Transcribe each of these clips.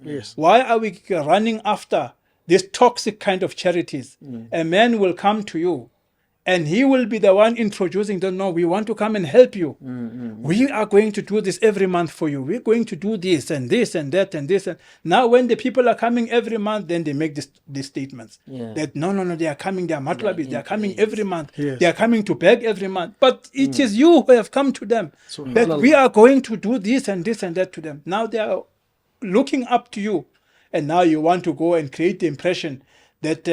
Yes. Why are we running after these toxic kind of charities? A man will come to you and he will be the one introducing them. No, we want to come and help you. We are going to do this every month for you. We're going to do this and this and that and this. And now when the people are coming every month, then they make these statements. That no, they are coming, they are matlabis, they are coming every month. Yes. They are coming to beg every month. But it is you who have come to them. That Subhanallah. we are going to do this and this and that to them. Now they are looking up to you. And now you want to go and create the impression that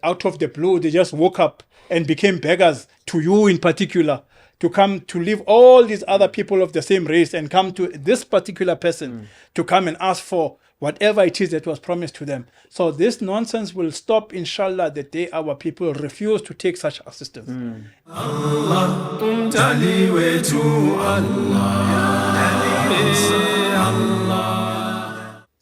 out of the blue, they just woke up and became beggars to you in particular, to come to leave all these other people of the same race and come to this particular person to come and ask for whatever it is that was promised to them. So this nonsense will stop, inshallah, the day our people refuse to take such assistance.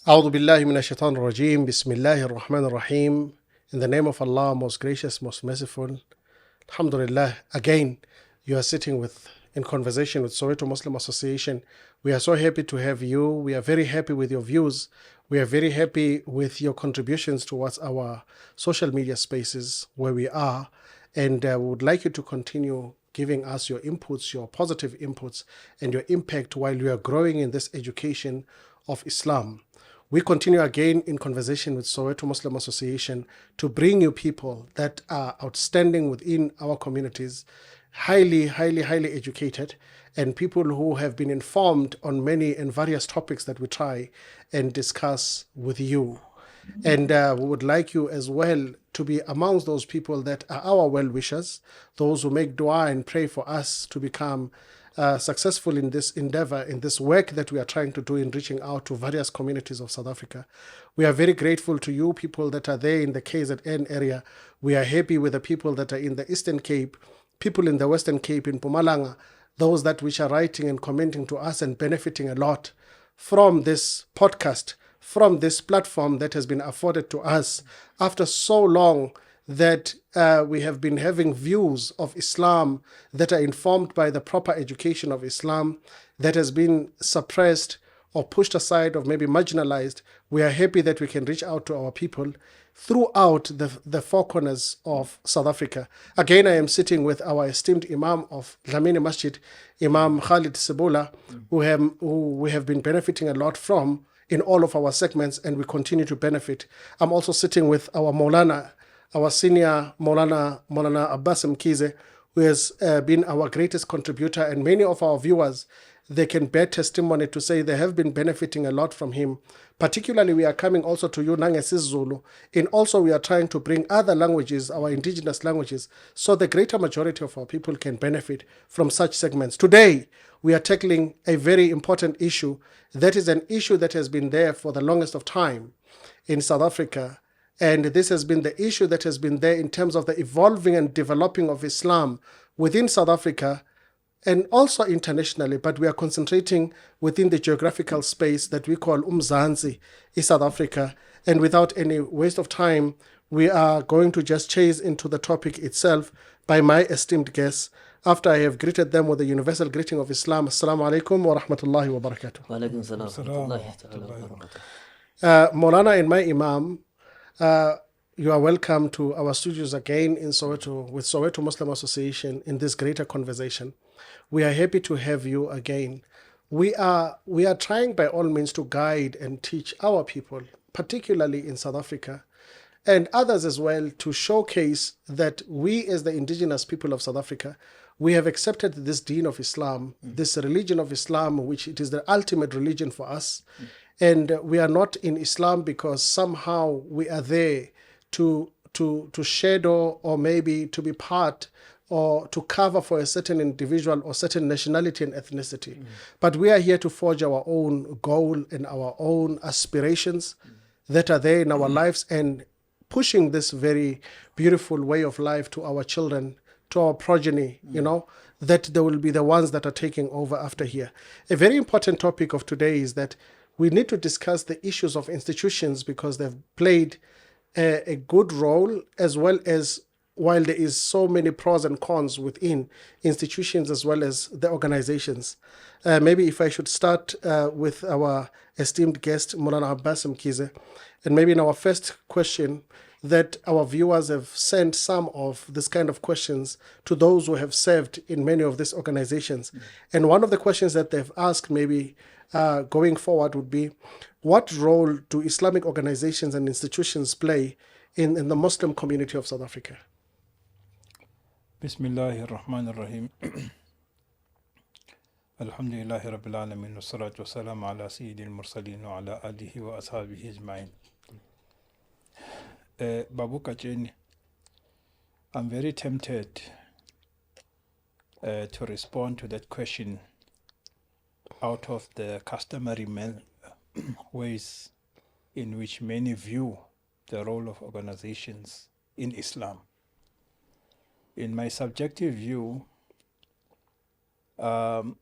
A'udhu billahi minash shaitanir rajim. Bismillahir rahmanir rahim. In the name of Allah, most gracious, most merciful. Alhamdulillah. Again, you are sitting in conversation with Soweto Muslim Association. We are so happy to have you. We are very happy with your views. We are very happy with your contributions towards our social media spaces where we are. And we would like you to continue giving us your inputs, your positive inputs, and your impact while we are growing in this education of Islam. We continue again in conversation with Soweto Muslim Association to bring you people that are outstanding within our communities, highly educated, and people who have been informed on many and various topics that we try and discuss with you. And we would like you as well to be amongst those people that are our well-wishers, those who make dua and pray for us to become successful in this endeavor, in this work that we are trying to do in reaching out to various communities of South Africa. We are very grateful to you people that are there in the KZN area. We are happy with the people that are in the Eastern Cape, people in the Western Cape, in Mpumalanga, those that which are writing and commenting to us and benefiting a lot from this podcast, from this platform that has been afforded to us after so long that we have been having views of Islam that are informed by the proper education of Islam that has been suppressed or pushed aside or maybe marginalized. We are happy that we can reach out to our people throughout the four corners of South Africa. Again, I am sitting with our esteemed Imam of Dlamini Masjid, Imam Khalid Sebola, who we have been benefiting a lot from in all of our segments, and we continue to benefit. I'm also sitting with our Maulana, our senior Maulana Abbas Mkize, who has been our greatest contributor, and many of our viewers, they can bear testimony to say they have been benefiting a lot from him. Particularly, we are coming also to you, Nangesizulu, and also we are trying to bring other languages, our indigenous languages, so the greater majority of our people can benefit from such segments. Today, we are tackling a very important issue that is an issue that has been there for the longest of time in South Africa. And this has been the issue that has been there in terms of the evolving and developing of Islam within South Africa and also internationally, but we are concentrating within the geographical space that we call Umzansi in South Africa. And without any waste of time, we are going to just chase into the topic itself by my esteemed guests after I have greeted them with the universal greeting of Islam. Assalamu alaikum wa rahmatullahi wa barakatuh. Wa alaikum salam wa rahmatullahi wa barakatuh. Maulana and my Imam, you are welcome to our studios again in Soweto with Soweto Muslim Association in this greater conversation. We are happy to have you again. We are trying by all means to guide and teach our people, particularly in South Africa, and others as well, to showcase that we as the indigenous people of South Africa, we have accepted this deen of Islam, this religion of Islam, which it is the ultimate religion for us. And we are not in Islam because somehow we are there to shadow or maybe to be part or to cover for a certain individual or certain nationality and ethnicity. But we are here to forge our own goal and our own aspirations that are there in our lives and pushing this very beautiful way of life to our children, to our progeny, that they will be the ones that are taking over after here. A very important topic of today is that we need to discuss the issues of institutions because they've played a good role as well as while there is so many pros and cons within institutions as well as the organizations. Maybe if I should start with our esteemed guest, Mulana Abbas Mkize, and maybe in our first question, that our viewers have sent some of this kind of questions to those who have served in many of these organizations. And one of the questions that they've asked maybe going forward would be, what role do Islamic organizations and institutions play in the Muslim community of South Africa? Bismillahir Rahmanir Rahim. Alhamdulillahi Rabbil Alamin, wassalatu wassalamu ala Sayyidil Mursaleen wa ala alihi wa ashabihi ajma'in. Babu Kacheni, I'm very tempted to respond to that question out of the customary ways in which many view the role of organizations in Islam. In my subjective view, the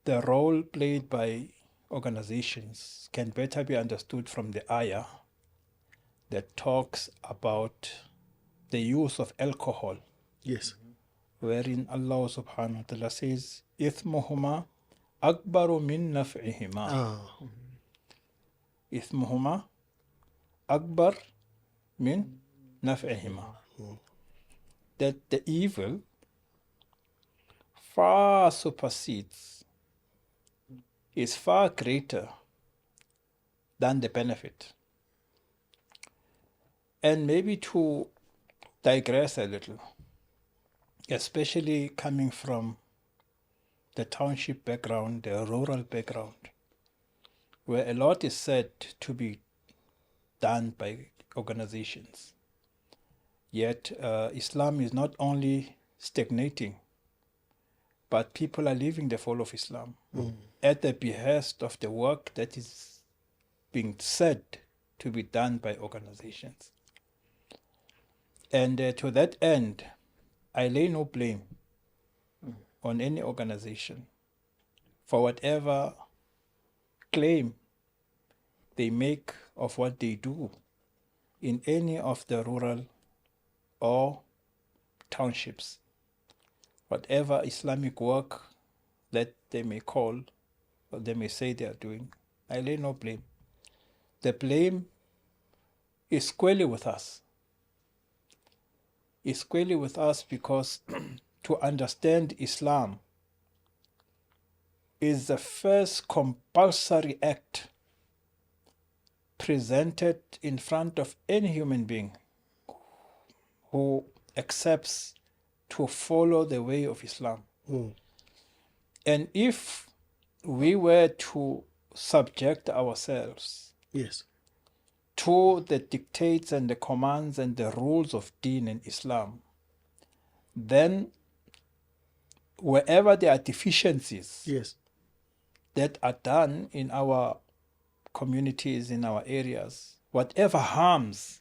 role played by organizations can better be understood from the ayah that talks about the use of alcohol. Yes. Wherein Allah subhanahu wa ta'ala says, إِثْمُهُمَا أَكْبَرُ مِن نَفْعِهِمَا. إِثْمُهُمَا أَكْبَرُ مِن نَفْعِهِمَا. That the evil far supersedes, is far greater than the benefit. And maybe to digress a little, especially coming from the township background, the rural background, where a lot is said to be done by organizations. Yet Islam is not only stagnating, but people are leaving the fold of Islam at the behest of the work that is being said to be done by organizations. And to that end, I lay no blame on any organization for whatever claim they make of what they do in any of the rural or townships. Whatever Islamic work that they may call or they may say they are doing, I lay no blame. The blame is squarely with us. It's squarely with us because to understand Islam is the first compulsory act presented in front of any human being who accepts to follow the way of Islam. And if we were to subject ourselves Yes. to the dictates and the commands and the rules of Deen and Islam, then wherever there are deficiencies Yes. that are done in our communities, in our areas, whatever harms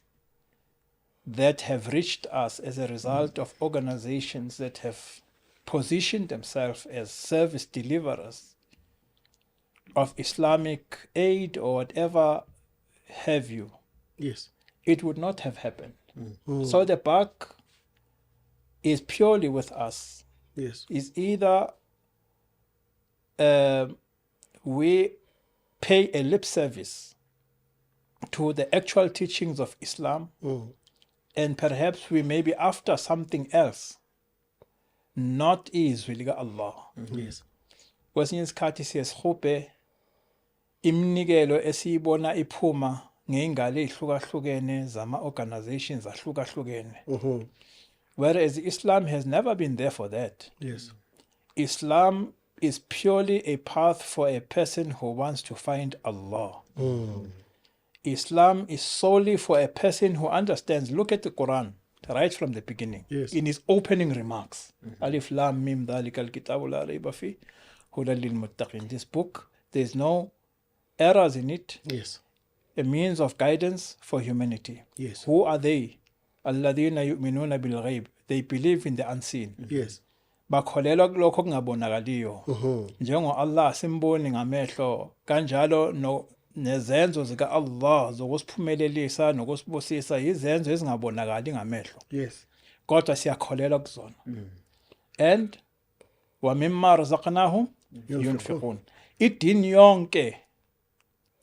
that have reached us as a result of organizations that have positioned themselves as service deliverers of Islamic aid or whatever have you, Yes. it would not have happened. So the buck is purely with us. Yes. Is either we pay a lip service to the actual teachings of Islam, and perhaps we may be after something else, not izwi Allah. Yes. Kwesinye isikhathi siyesihubhe iminikelo esiyibona iphuma ngeingalo ezihlukahlukene zama organizations ahlukahlukene. Whereas Islam has never been there for that. Yes. Islam is purely a path for a person who wants to find Allah. Islam is solely for a person who understands. Look at the Quran right from the beginning. Yes. In his opening remarks, Alif Lam Mim Dhalikal Kitabu La Rayba Fi Hudan Lil Muttaqin. This book, there's no errors in it. Yes. A means of guidance for humanity. Yes. Who are they? Alladhina yu'minuna bil ghayb. They believe in the unseen. Yes. Bakholelwa kulokho kungabonakaliyo. Njengo Allah simboni ngamehlo, kanjalo no nezenzo zika Allah zokusiphumelelisa nokusibusisa izenzo ezingabonakali ngamehlo. Yes. kodwa siyakholelwa kuzona. And wa mimma razaqnahum yunfiqun. Idini yonke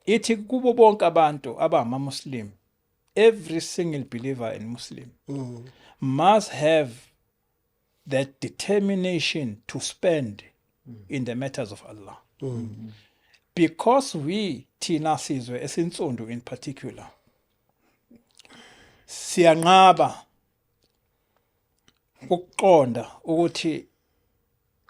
ithi kubo bonke abantu abangama-Muslim, every single believer and Muslim must have that determination to spend in the matters of Allah. Because we, thina sizwe esinsundu in particular, siyanqaba ukuqonda ukuthi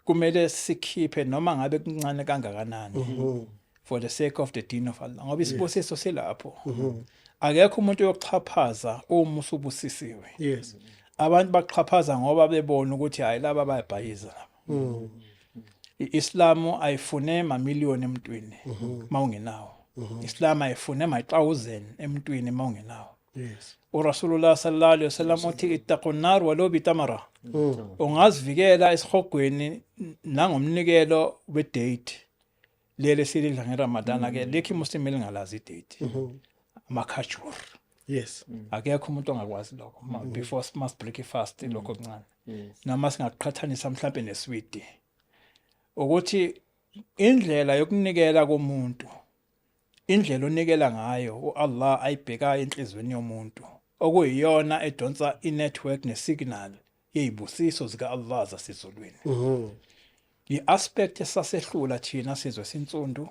kumele sikhiphe noma ngabe kuncane kangakanani for the sake of the deen of Allah. Ngoba isibusiso silapho. Akekho umuntu yokuxhaphaza uma usubusisiwe. Yes. Abantu baxhaphaza ngoba bebona ukuthi hayi laba bayabhayiza laba. Islam ayifune amamiliyoni emntwini mawungenawo. Islam ayifune ama-1000 emntwini mawungenawo. Yes. uRasulullah sallallahu alaihi wasallam uthi ittaqun nar walau bitamara. Ungazivikela esihogweni nangomnikelo we-date lele silidla ngeRamadan ke lekhi muslim elingalazi i-date. Amakhajur. Yes. Akekho umuntu ongakwazi lokho before must break fast lokho kuncane. Noma singaqhathanisa mhlawumbe neswidi. Ukuthi indlela yokunikela komuntu, indlela onikela ngayo uAllah ayibheka enhlizweni yomuntu, okuyiyona edonsa i-network ne-signal yezibusiso zika Allah zasezulwini. I-aspect esasehlula thina sizwe sinsundu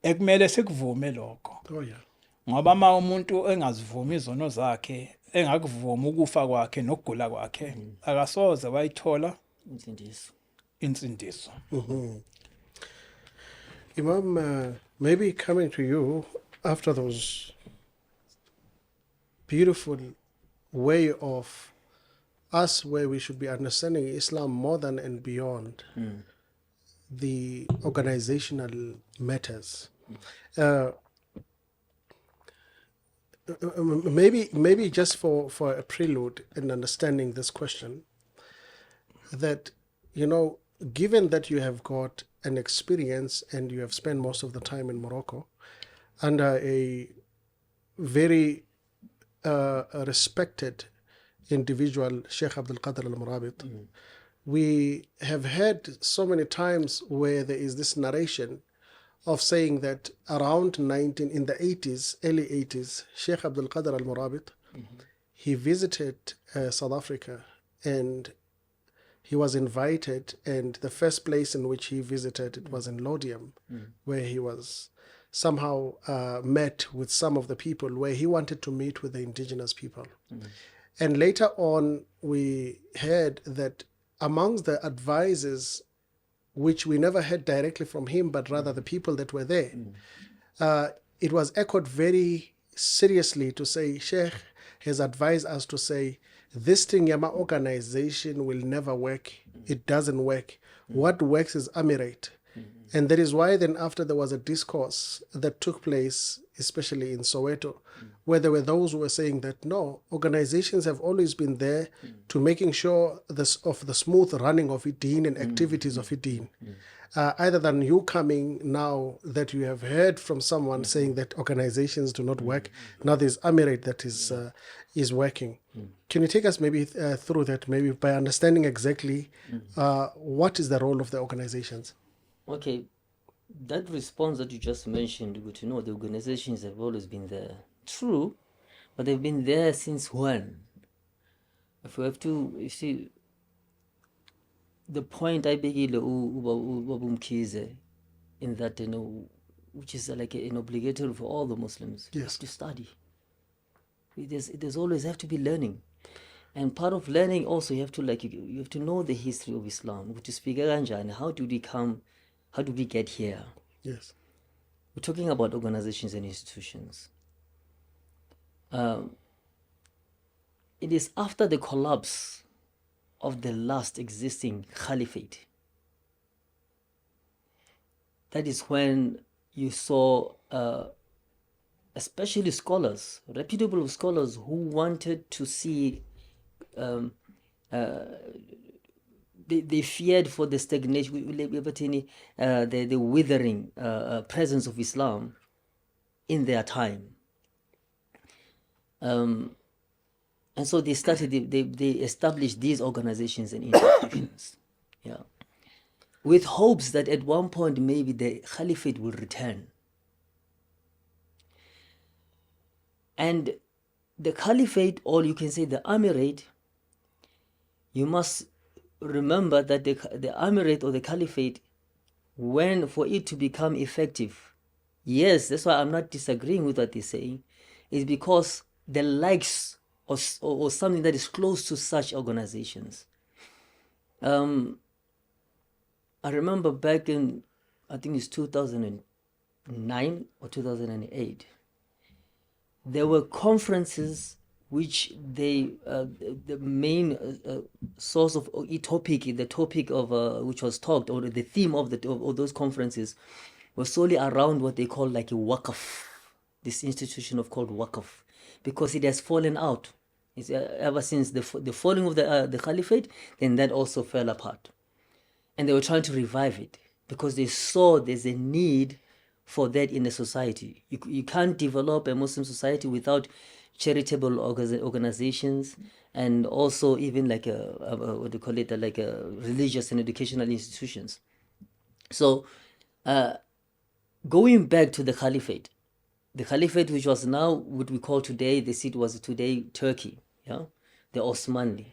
ekumele sikuvume lokho. Oh yeah. Ngoba uma umuntu engazivumi izono zakhe, engakuvuma ukufa kwakhe nokugula kwakhe, akasoze wayithola insindiso. Imam, maybe coming to you after those beautiful way of us where we should be understanding Islam more than and beyond the organizational matters. Maybe just for a prelude in understanding this question, that, you know, given that you have got an experience and you have spent most of the time in Morocco under a very respected individual, Sheikh Abdul Qadir al-Murabit, we have heard so many times where there is this narration of saying that around in the 80s, early 80s, Sheikh Abdul Qadir al-Murabit, he visited South Africa, and he was invited, and the first place in which he visited, it was in Lodium, where he was somehow met with some of the people, where he wanted to meet with the indigenous people. And later on, we heard that amongst the advisors, which we never heard directly from him, but rather the people that were there, it was echoed very seriously to say, Sheikh has advised us to say, this thing, Yama organization, will never work. It doesn't work. What works is Amirate. And that is why then after there was a discourse that took place, especially in Soweto, where there were those who were saying that, no, organizations have always been there to making sure of the smooth running of Ideen and activities of Ideen. Either than you coming now that you have heard from someone saying that organizations do not work, now there's Amirate that is working. Can you take us maybe through that, maybe by understanding exactly what is the role of the organizations? Okay, that response that you just mentioned, good to know the organizations have always been there. True, but they've been there since when? If we have to, you see, the point I begin in that, you know, which is like an obligatory for all the Muslims, Yes. to study. There's always have to be learning. And part of learning also, you have to know the history of Islam, which is and how do we get here? Yes. We're talking about organizations and institutions. It is after the collapse of the last existing caliphate that is when you saw especially scholars, reputable scholars, who wanted to see they feared for the stagnation, the withering presence of Islam in their time. And so they established these organizations and institutions, yeah, with hopes that at one point maybe the caliphate will return. And the caliphate, or you can say the emirate, you must remember that the emirate or the caliphate, when for it to become effective, yes, that's why I'm not disagreeing with what they're saying, is because the likes or something that is close to such organizations. I remember back in, I think it's 2009 or 2008, there were conferences which the main source of the topic of which was talked, or the theme of those conferences was solely around what they call like a waqf, this institution of called waqf, because it has fallen out. It's, ever since the falling of the caliphate, then that also fell apart. And they were trying to revive it because they saw there's a need for that in the society. You can't develop a Muslim society without charitable organizations, and also even like what do you call it, like religious and educational institutions. So going back to the caliphate which was now what we call today, the seat was today Turkey, yeah, the Osmanli.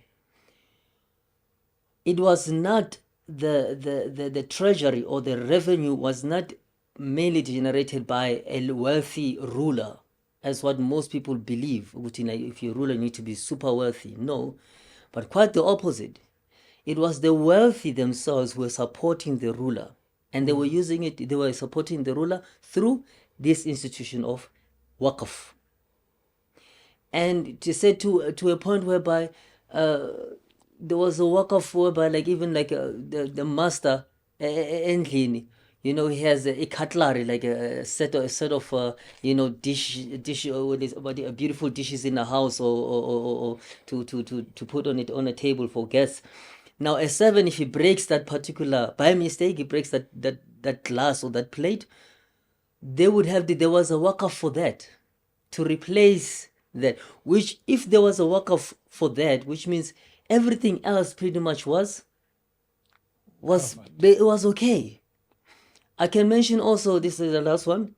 It was not the treasury or the revenue was not mainly generated by a wealthy ruler, as what most people believe. If you're a ruler, you need to be super wealthy. No, but quite the opposite. It was the wealthy themselves who were supporting the ruler, and they were using it. They were supporting the ruler through this institution of waqf, and to say to a point whereby there was a waqf whereby like even like the master Endlini, you know, he has a cutlery, like a set of you know, beautiful dishes in the house, or to put on it on a table for guests. Now a servant, if he breaks that particular, by mistake he breaks that glass or that plate, there was a waqf for that, to replace that, which if there was a waqf for that, which means everything else pretty much was okay. I can mention also, this is the last one.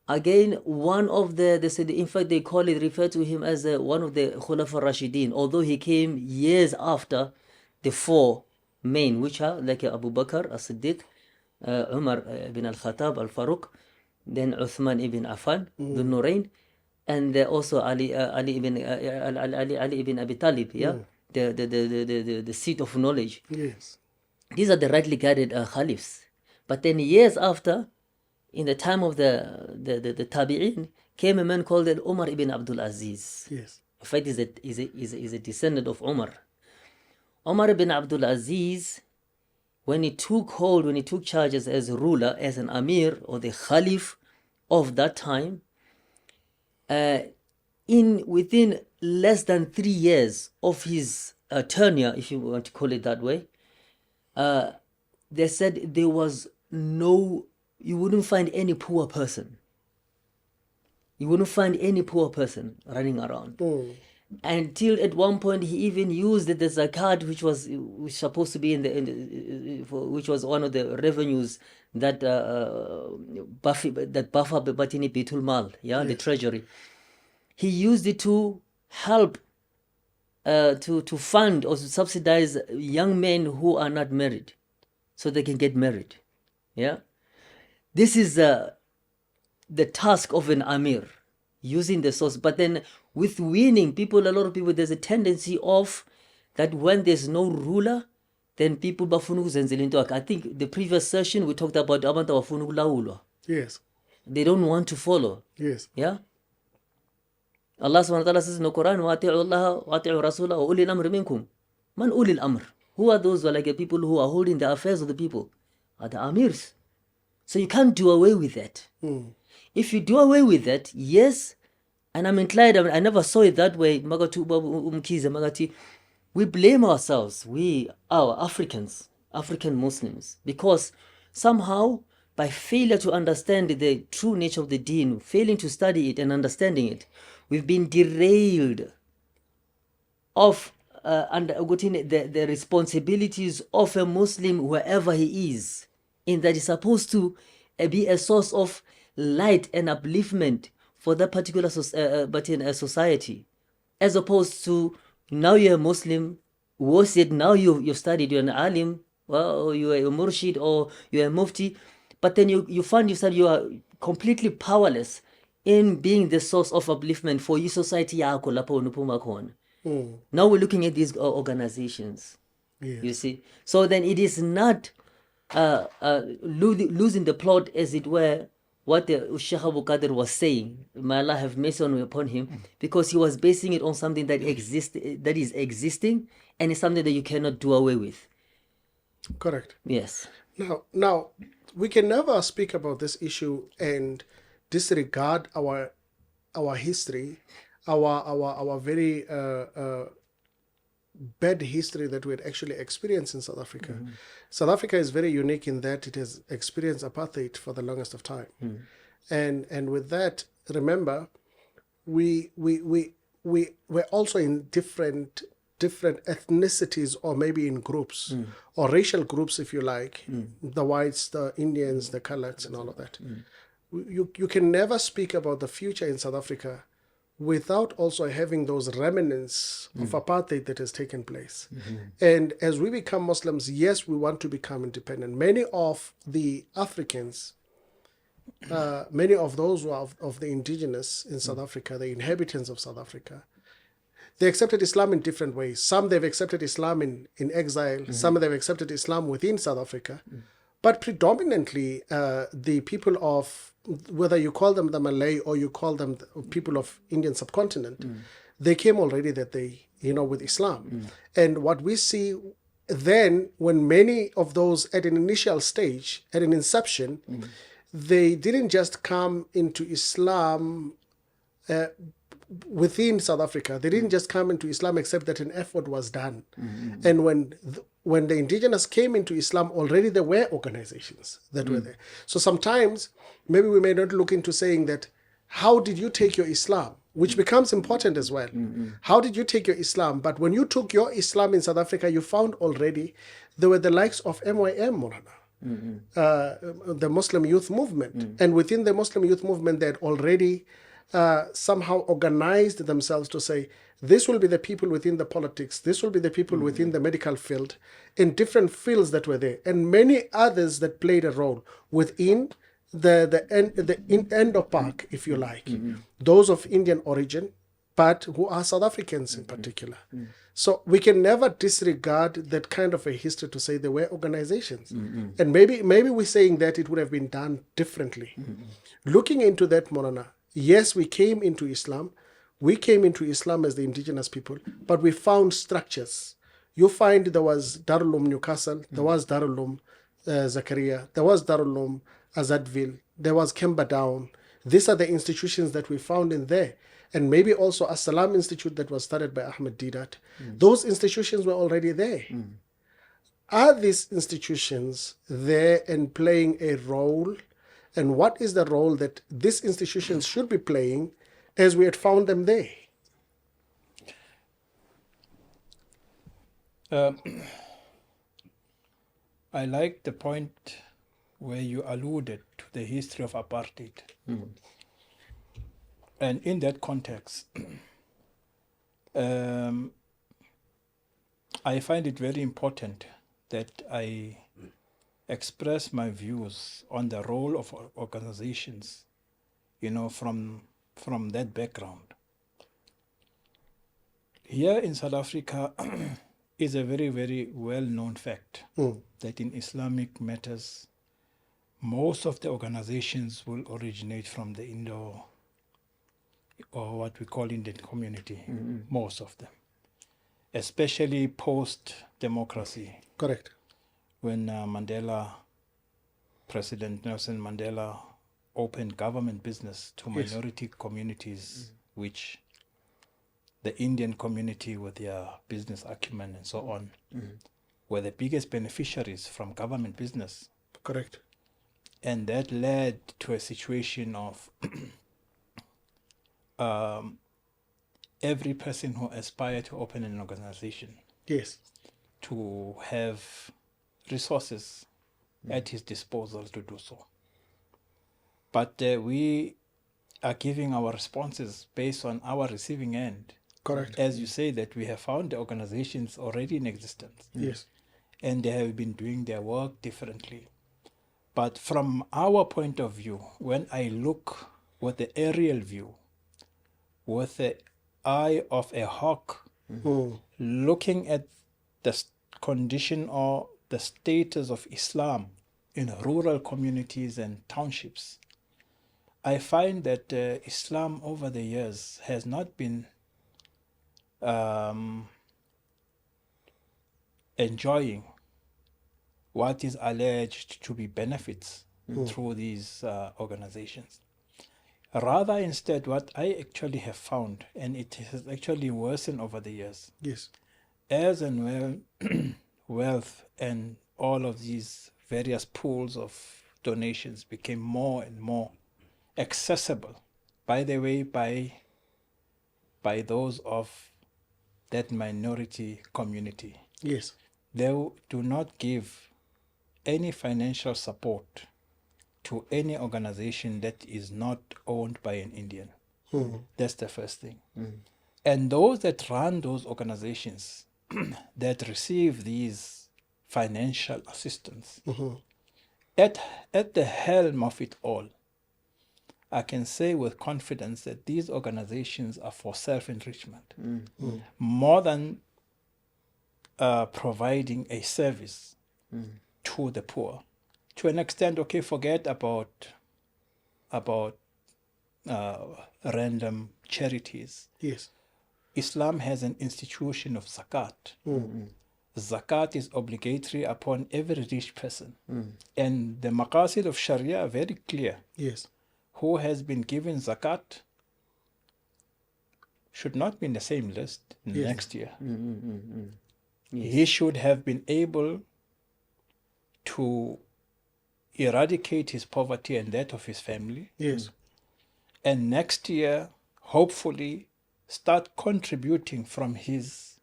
Again, one of they said, in fact, they refer to him as one of the Khulafa Rashidin, although he came years after the four main, which are like Abu Bakr as-Siddiq, Umar ibn al-Khattab al-Faruq, then Uthman ibn Affan, the Nurayn, and also Ali ibn Abi Talib, yeah, the seat of knowledge. Yes. These are the rightly guided caliphs. But then years after, in the time of the Tabi'in, came a man called Umar ibn Abdul Aziz. Yes. In fact, is a descendant of Umar. Umar ibn Abdul Aziz, when he took charge as a ruler, as an Amir or the Khalif of that time, within less than 3 years of his tenure, if you want to call it that way, they said there was you wouldn't find any poor person. You wouldn't find any poor person running around. Until at one point he even used the zakat, which was supposed to be which was one of the revenues that buffer batini Baitul Mal, yeah, the treasury. He used it to help to fund or to subsidize young men who are not married, so they can get married. Yeah, this is the task of an Amir, using the source. But then with winning people, a lot of people, there's a tendency of that when there's no ruler, then people bafuna ukuzenzela into. I think the previous session we talked about abantu bafuna ukulawulwa. Yes. They don't want to follow. Yes. Yeah. Allah subhanahu wa ta'ala says in the Quran, وَأَطِيعُوا اللَّهَ وَأَطِيعُوا رَسُولَهُ وَأُولِي الْأَمْرِ مِنْكُمْ. Man ulil amr. Who are those who are like the people who are holding the affairs of the people? Are the Amirs. So you can't do away with that. If you do away with that, yes, and I'm inclined, I never saw it that way. We blame ourselves, our African Muslims, because somehow by failure to understand the true nature of the deen, failing to study it and understanding it, we've been derailed of the responsibilities of a Muslim wherever he is, in that he's supposed to be a source of light and upliftment for that particular society, as opposed to now you're a Muslim, was it now you've studied, you're an alim, well, you're a murshid or you're a mufti, but then you find yourself you are completely powerless in being the source of upliftment for your society yakho lapho unuphuma khona. Now we're looking at these organizations. Yes. You see, so then it is not losing the plot, as it were, what the Sheikh Abu Qadir was saying. May Allah have mercy upon him, because he was basing it on something that is existing, and it's something that you cannot do away with. Correct. Yes. Now, we can never speak about this issue and disregard our history, our very bad history that we had actually experienced in South Africa. South Africa is very unique in that it has experienced apartheid for the longest of time, and with that, remember, we were also in different ethnicities, or maybe in groups, or racial groups, if you like, the whites, the Indians, the coloureds, and all of that. You can never speak about the future in South Africa without also having those remnants of apartheid that has taken place. And as we become Muslims, yes, we want to become independent. Many of the Africans, many of those who are of the indigenous in South Africa, the inhabitants of South Africa, they accepted Islam in different ways. Some they've accepted Islam in exile, some they've accepted Islam within South Africa. But predominantly, the people of, whether you call them the Malay or you call them the people of Indian subcontinent, they came already with Islam. And what we see then, when many of those at an initial stage, at an inception, they didn't just come into Islam within South Africa. They didn't just come into Islam, except that an effort was done. And when the indigenous came into Islam, already there were organizations that were there. So sometimes maybe we may not look into saying that, how did you take your Islam? Which becomes important as well. How did you take your Islam? But when you took your Islam in South Africa, you found already there were the likes of MYM, Morana, the Muslim Youth Movement. And within the Muslim Youth Movement, they had already somehow organized themselves to say, this will be the people within the politics, this will be the people within the medical field, in different fields that were there, and many others that played a role within the end of park, if you like, those of Indian origin, but who are South Africans in particular. So we can never disregard that kind of a history to say there were organizations. And maybe we're saying that it would have been done differently. Looking into that, Morana, yes, we came into Islam. We came into Islam as the indigenous people, but we found structures. You find there was Darul Umm Newcastle, there was Darul Umm Zakaria, there was Darul Umm Azadville, there was Kemba Down. These are the institutions that we found in there. And maybe also a Salam Institute that was started by Ahmed Didat. Those institutions were already there. Are these institutions there and playing a role? And what is the role that these institutions should be playing as we had found them there? I like the point where you alluded to the history of apartheid. And in that context, I find it very important that I express my views on the role of organizations, from that background. Here in South Africa is a very, very well-known fact that in Islamic matters, most of the organizations will originate from the Indo, or what we call Indian community, most of them, especially post-democracy. Correct. When President Nelson Mandela opened government business to minority communities, which the Indian community with their business acumen and so on were the biggest beneficiaries from government business. Correct. And that led to a situation of every person who aspires to open an organization Yes. to have resources at his disposal to do so. But we are giving our responses based on our receiving end. Correct. As you say, that we have found the organizations already in existence. Yes. And they have been doing their work differently. But from our point of view, when I look with the aerial view, with the eye of a hawk, looking at the condition or the status of Islam in rural communities and townships, I find that Islam over the years has not been enjoying what is alleged to be benefits through these organizations. Rather, instead, what I actually have found, and it has actually worsened over the years, Yes. as and when wealth and all of these various pools of donations became more and more accessible, by the way, by those of that minority community. Yes. They do not give any financial support to any organization that is not owned by an Indian. That's the first thing. And those that run those organizations that receive these financial assistance, at the helm of it all, I can say with confidence that these organizations are for self-enrichment, more than providing a service to the poor. To an extent, okay, forget about random charities. Yes. Islam has an institution of zakat. Zakat is obligatory upon every rich person. And the maqasid of Sharia are very clear. Yes. Who has been given zakat should not be in the same list next year. He should have been able to eradicate his poverty and that of his family. Yes. And next year, hopefully, start contributing from his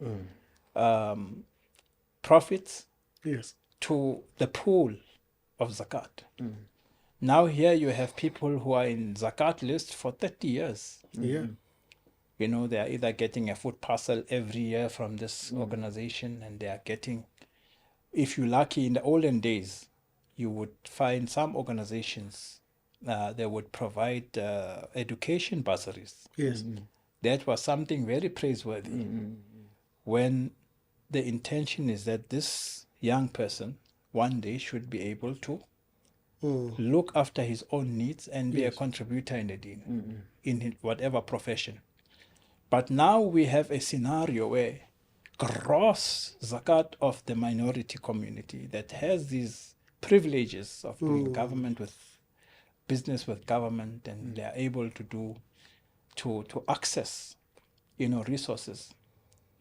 profits Yes. to the pool of zakat. Now here you have people who are in zakat list for 30 years. Yeah. You know, they are either getting a food parcel every year from this organization, and they are getting, if you're lucky, in the olden days, you would find some organizations that would provide education bursaries. Yes. That was something very praiseworthy. When the intention is that this young person one day should be able to look after his own needs and be a contributor in the deen, in whatever profession. But now we have a scenario where gross zakat of the minority community that has these privileges of doing government with business with government, and they are able to do to access, resources.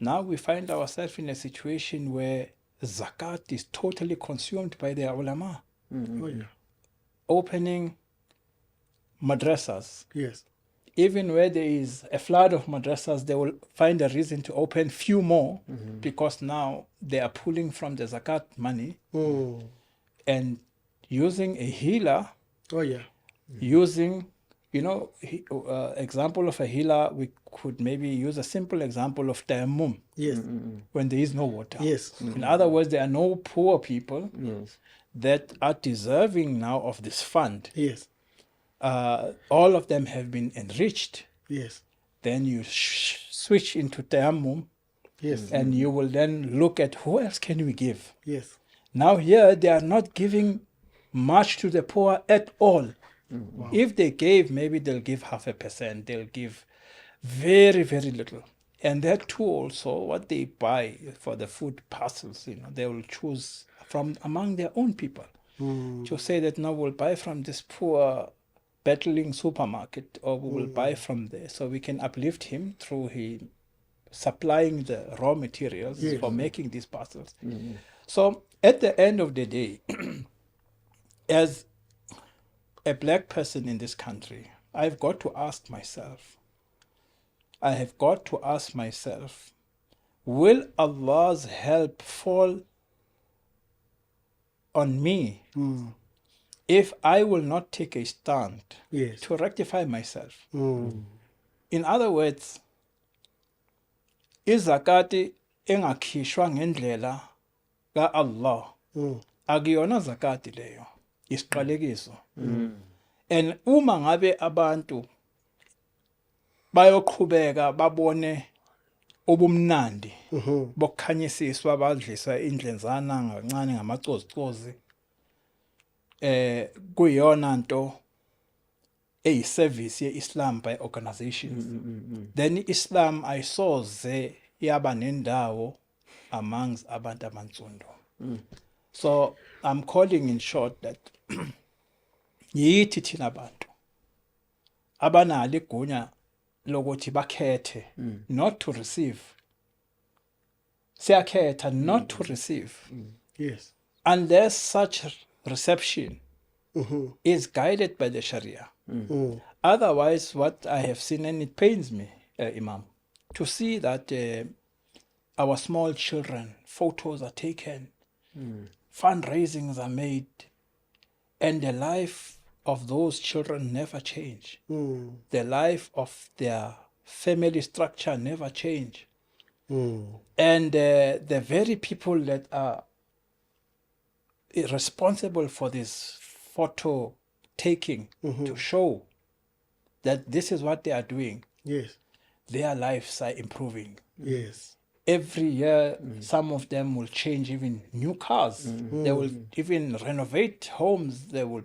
Now we find ourselves in a situation where zakat is totally consumed by the ulama. Oh, yeah. Opening madrasahs. Yes. Even where there is a flood of madrasahs, they will find a reason to open few more because now they are pulling from the zakat money and using a healer, Oh, yeah. using, example of a healer, we could maybe use a simple example of tayammum Yes. when there is no water. Yes. In other words, there are no poor people Yes. that are deserving now of this fund. Yes. All of them have been enriched. Yes. Then you switch into tayammum, Yes. and you will then look at who else can we give. Yes. Now here they are not giving much to the poor at all. Wow. If they gave, maybe they'll give 0.5%. They'll give very, very little. And that too also, what they buy for the food parcels, they will choose from among their own people. To say that, no, we'll buy from this poor battling supermarket, or we will buy from there, so we can uplift him through him supplying the raw materials for making these parcels. So at the end of the day, as a black person in this country, I've got to ask myself, I have got to ask myself, will Allah's help fall on me if I will not take a stand Yes. to rectify myself? In other words, izakati engakhishwa ngendlela ka-Allah akuyona zakati leyo, isiqalekiso. And uma ngabe abantu bayoqhubeka babone ubumnandi bokukhanyisiswa badliswa indlenzana ngancane ngamacozcozi, kuyona nto eyi-service ye-Islam by organizations, then Islam ayisoze yaba nendawo amongst abantu abansundu. So I'm calling in short that yithi thina bantu abanalo igunya lokuthi bakhethe not to receive, siyakhetha not to receive, Yes. unless such reception is guided by the Sharia. Otherwise, what I have seen, and it pains me, Imam, to see that our small children, photos are taken, fundraisings are made, and the life of those children never change. The life of their family structure never change. And the very people that are responsible for this photo taking to show that this is what they are doing, Yes. their lives are improving. Yes. Every year, some of them will change even new cars. They will even renovate homes. They will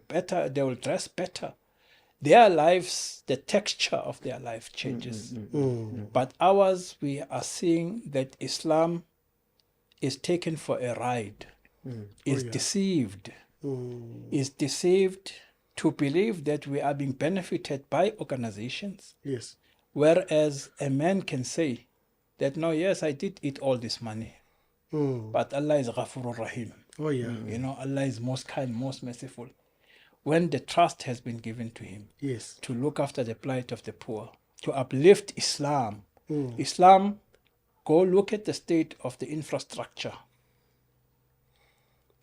dress better. Their lives, the texture of their life changes. But ours, we are seeing that Islam is taken for a ride, is deceived, is deceived to believe that we are being benefited by organizations. Yes. Whereas a man can say that, no, yes, I did eat all this money, but Allah is Ghafurur Rahim. Oh, yeah. You know, Allah is most kind, most merciful. When the trust has been given to him Yes. to look after the plight of the poor, to uplift Islam. Islam, go look at the state of the infrastructure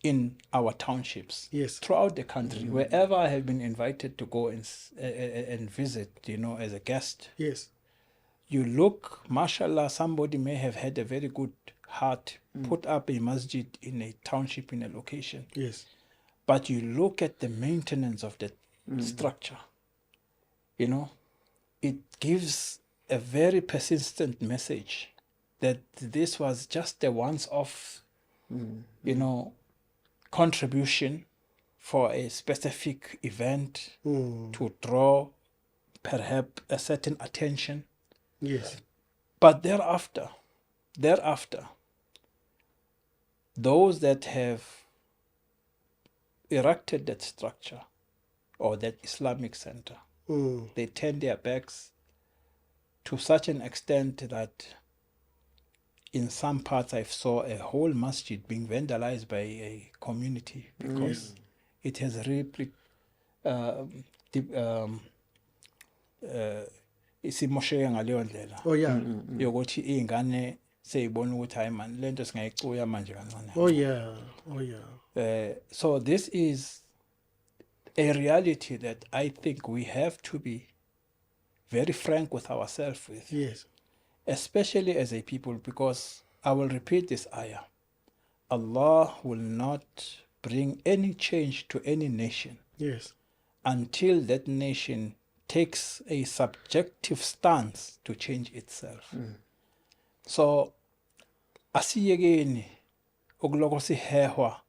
in our townships, Yes. throughout the country, wherever I have been invited to go and visit, you know, as a guest. Yes. You look, mashallah, somebody may have had a very good heart, put up a masjid in a township, in a location. Yes. But you look at the maintenance of the structure, you know, it gives a very persistent message that this was just a once-off, you know, contribution for a specific event to draw perhaps a certain attention. Yes. But thereafter, those that have erected that structure or that Islamic center, they turn their backs to such an extent that in some parts I saw a whole masjid being vandalized by a community because it has really isimosheke ngaleyo ndlela Oh, yeah. yokuthi iy'ngane seyibona ukuthi hayi man lento singayicuya manje kancane. Oh, yeah. Oh, yeah. So this is a reality that I think we have to be very frank with ourselves with, Yes. especially as a people, because I will repeat this ayah. Allah will not bring any change to any nation Yes. until that nation takes a subjective stance to change itself. So asiyekeni ukuloko sihehwa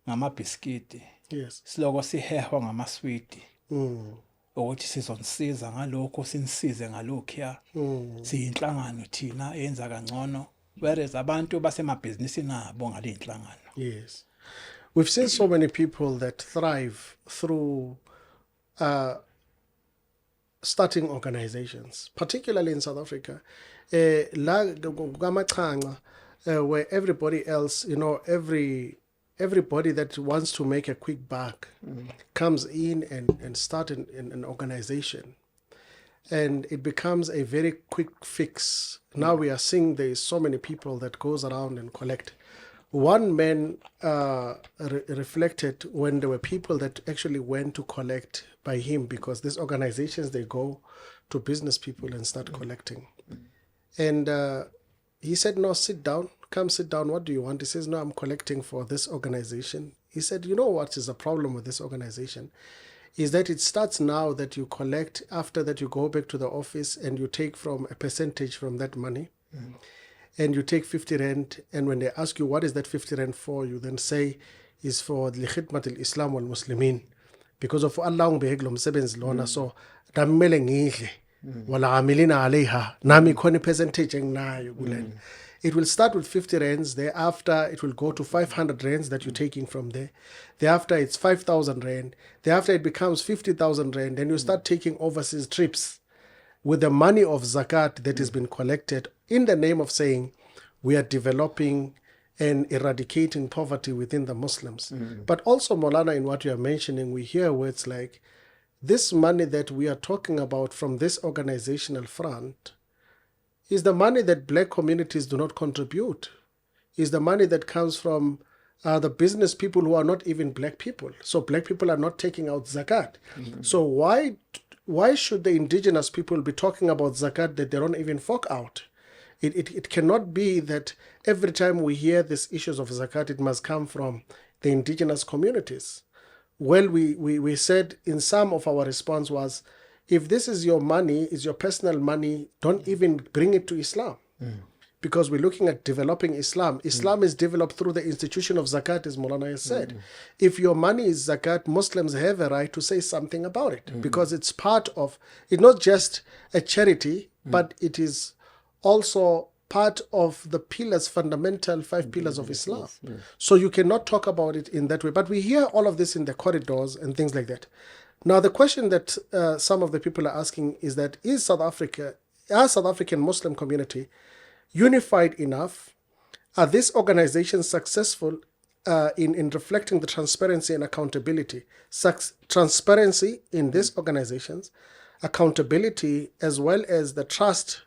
ngamabhiskiti, Yes. siloko sihehwa ngamaswiti, ukuthi sizonisiza ngalokho, sinisize ngalokhuya, siyinhlangano thina eyenza kangcono, whereas abantu basemabhizinisini abo ngaley'nhlangano. Yes. We've seen so many people that thrive through starting organizations, particularly in South Africa, where everybody else, you know, everybody that wants to make a quick buck comes in and start an organization. and it becomes a very quick fix. Now we are seeing there is so many people that goes around and collect. One man reflected when there were people that actually went to collect by him, because these organizations, they go to business people and start collecting. And he said, no, sit down, come sit down. What do you want? He says, no, I'm collecting for this organization. He said, you know what is the problem with this organization? Is that it starts now that you collect, after that you go back to the office and you take from a percentage from that money. And you take 50 rand, and when they ask you what is that 50 rand for, you then say is for likhidmat al-Islam wal Muslimin, because of Allah ngibeheklo msebenzi lona, so damele ngidle wala amilina alayha nami khona percentage enginayo kulena. It will start with 50 rands. Thereafter, it will go to 500 rands that you're taking from there. Thereafter, it's 5,000 rand. Thereafter, it becomes 50,000 rand. Then you start taking overseas trips with the money of zakat that has been collected in the name of saying we are developing and eradicating poverty within the Muslims. But also, Maulana, in what you are mentioning, we hear words like this money that we are talking about from this organizational front is the money that black communities do not contribute, is the money that comes from the business people who are not even black people. So black people are not taking out zakat. So why should the indigenous people be talking about zakat that they don't even fork out? It cannot be that every time we hear these issues of zakat, it must come from the indigenous communities. Well, we said in some of our response was, if this is your money, is your personal money, don't even bring it to Islam. Because we're looking at developing Islam. Islam is developed through the institution of zakat, as Maulana has said. If your money is zakat, Muslims have a right to say something about it, because it's part of, it's not just a charity, but it is also part of the pillars, fundamental 5 pillars of Islam. So you cannot talk about it in that way. But we hear all of this in the corridors and things like that. Now, the question that some of the people are asking is that, is South African Muslim community unified enough? Are these organizations successful in reflecting the transparency and accountability? Transparency in these organizations, accountability, as well as the trust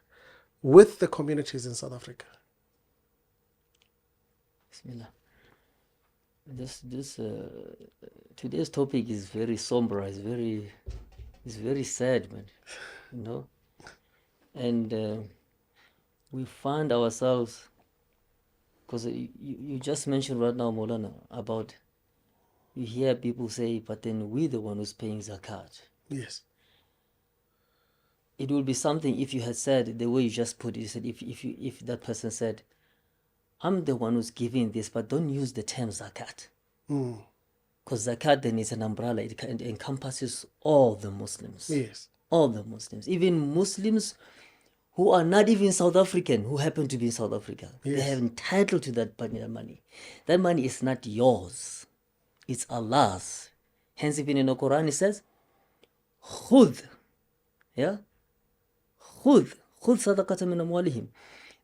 with the communities in South Africa. Bismillah. Today's topic is very somber. It's very sad, man. You know, and we find ourselves, because you just mentioned right now, Maulana, about, you hear people say, but then we're the one who's paying zakat. Yes. It will be something if you had said the way you just put it. You said if that person said, I'm the one who's giving this, but don't use the term zakat. Because zakat then is an umbrella. It encompasses all the Muslims. Yes. All the Muslims. Even Muslims who are not even South African, who happen to be in South Africa. Yes. They have entitled to that money. That money is not yours. It's Allah's. Hence, even in the Quran it says, khudh. Yeah? Khudh sadaqata min amwalihim.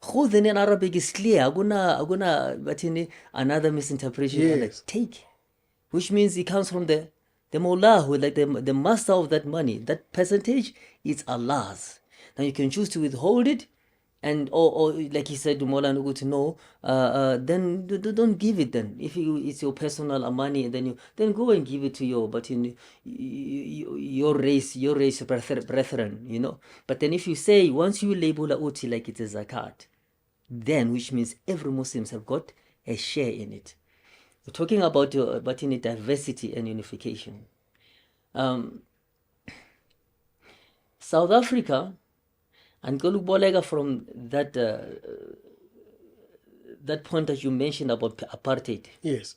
Khudh in Arabic is clear. But in another misinterpretation, Yes. like take, which means it comes from the Mawla, who like the master of that money. That percentage is Allah's. Now you can choose to withhold it, and or like he said to Mawla, good to know. Then don't give it. Then if it's your personal money, then go and give it to your race brethren, you know. But then if you say, once you label uti like it is zakat, then which means every Muslims have got a share in it. We're talking about in diversity and unification. South Africa, and Golubolega, from that point that you mentioned about apartheid. Yes.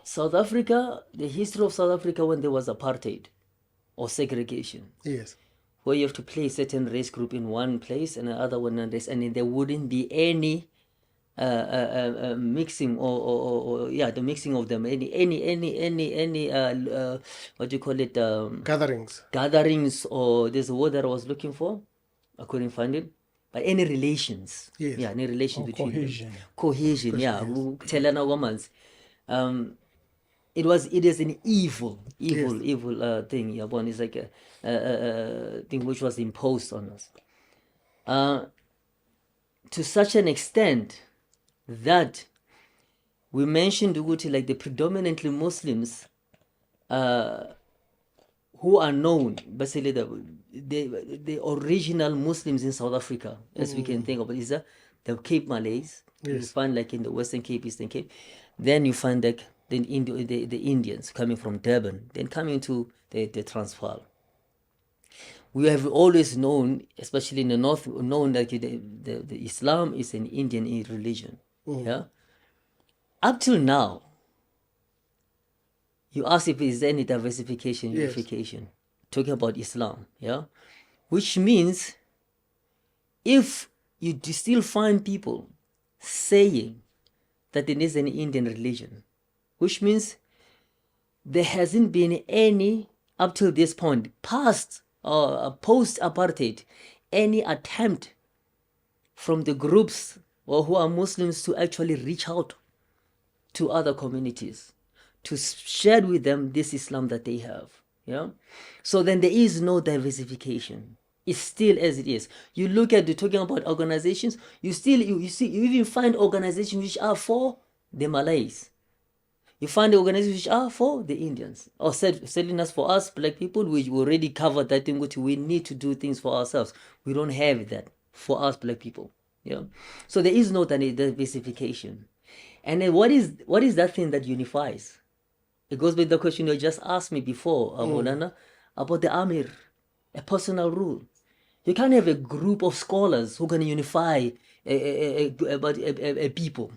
South Africa, the history of South Africa when there was apartheid or segregation. Yes. Where you have to place certain race group in one place and another one in this, and there wouldn't be any mixing or the mixing of them, any what do you call it, gatherings, or there's a word that I was looking for, I couldn't find it, but any relations. Yes. Yeah, any relations between cohesion. them. Cohesion, yeah. it is an evil Yes. thing, yabona. It's like a thing which was imposed on us, to such an extent that we mentioned ukuthi like the predominantly Muslims who are known, basically the original Muslims in South Africa, as we can think of it, is the Cape Malays. You Yes. find like in the Western Cape, Eastern Cape. Then you find like the Indians coming from Durban, then coming to the Transvaal. We have always known, especially in the north, known that the Islam is an Indian religion. Yeah. Up till now, you ask if there is any diversification, Yes. unification, talking about Islam, yeah? Which means if you still find people saying that it is an Indian religion, which means there hasn't been any, up till this point, past or post-apartheid, any attempt from the groups or who are Muslims to actually reach out to other communities, to share with them this Islam that they have. Yeah. So then there is no diversification. It's still as it is. You look at talking about organizations, you even find organizations which are for the Malays. You find the organizations which are for the Indians, or selling us for us black people. We already covered that thing. Which we need to do things for ourselves. We don't have that for us black people. Yeah. So there is no diversification. And then what is that thing that unifies? It goes with the question you just asked me before, Maulana, about the Amir, a personal rule. You can't have a group of scholars who can unify a people.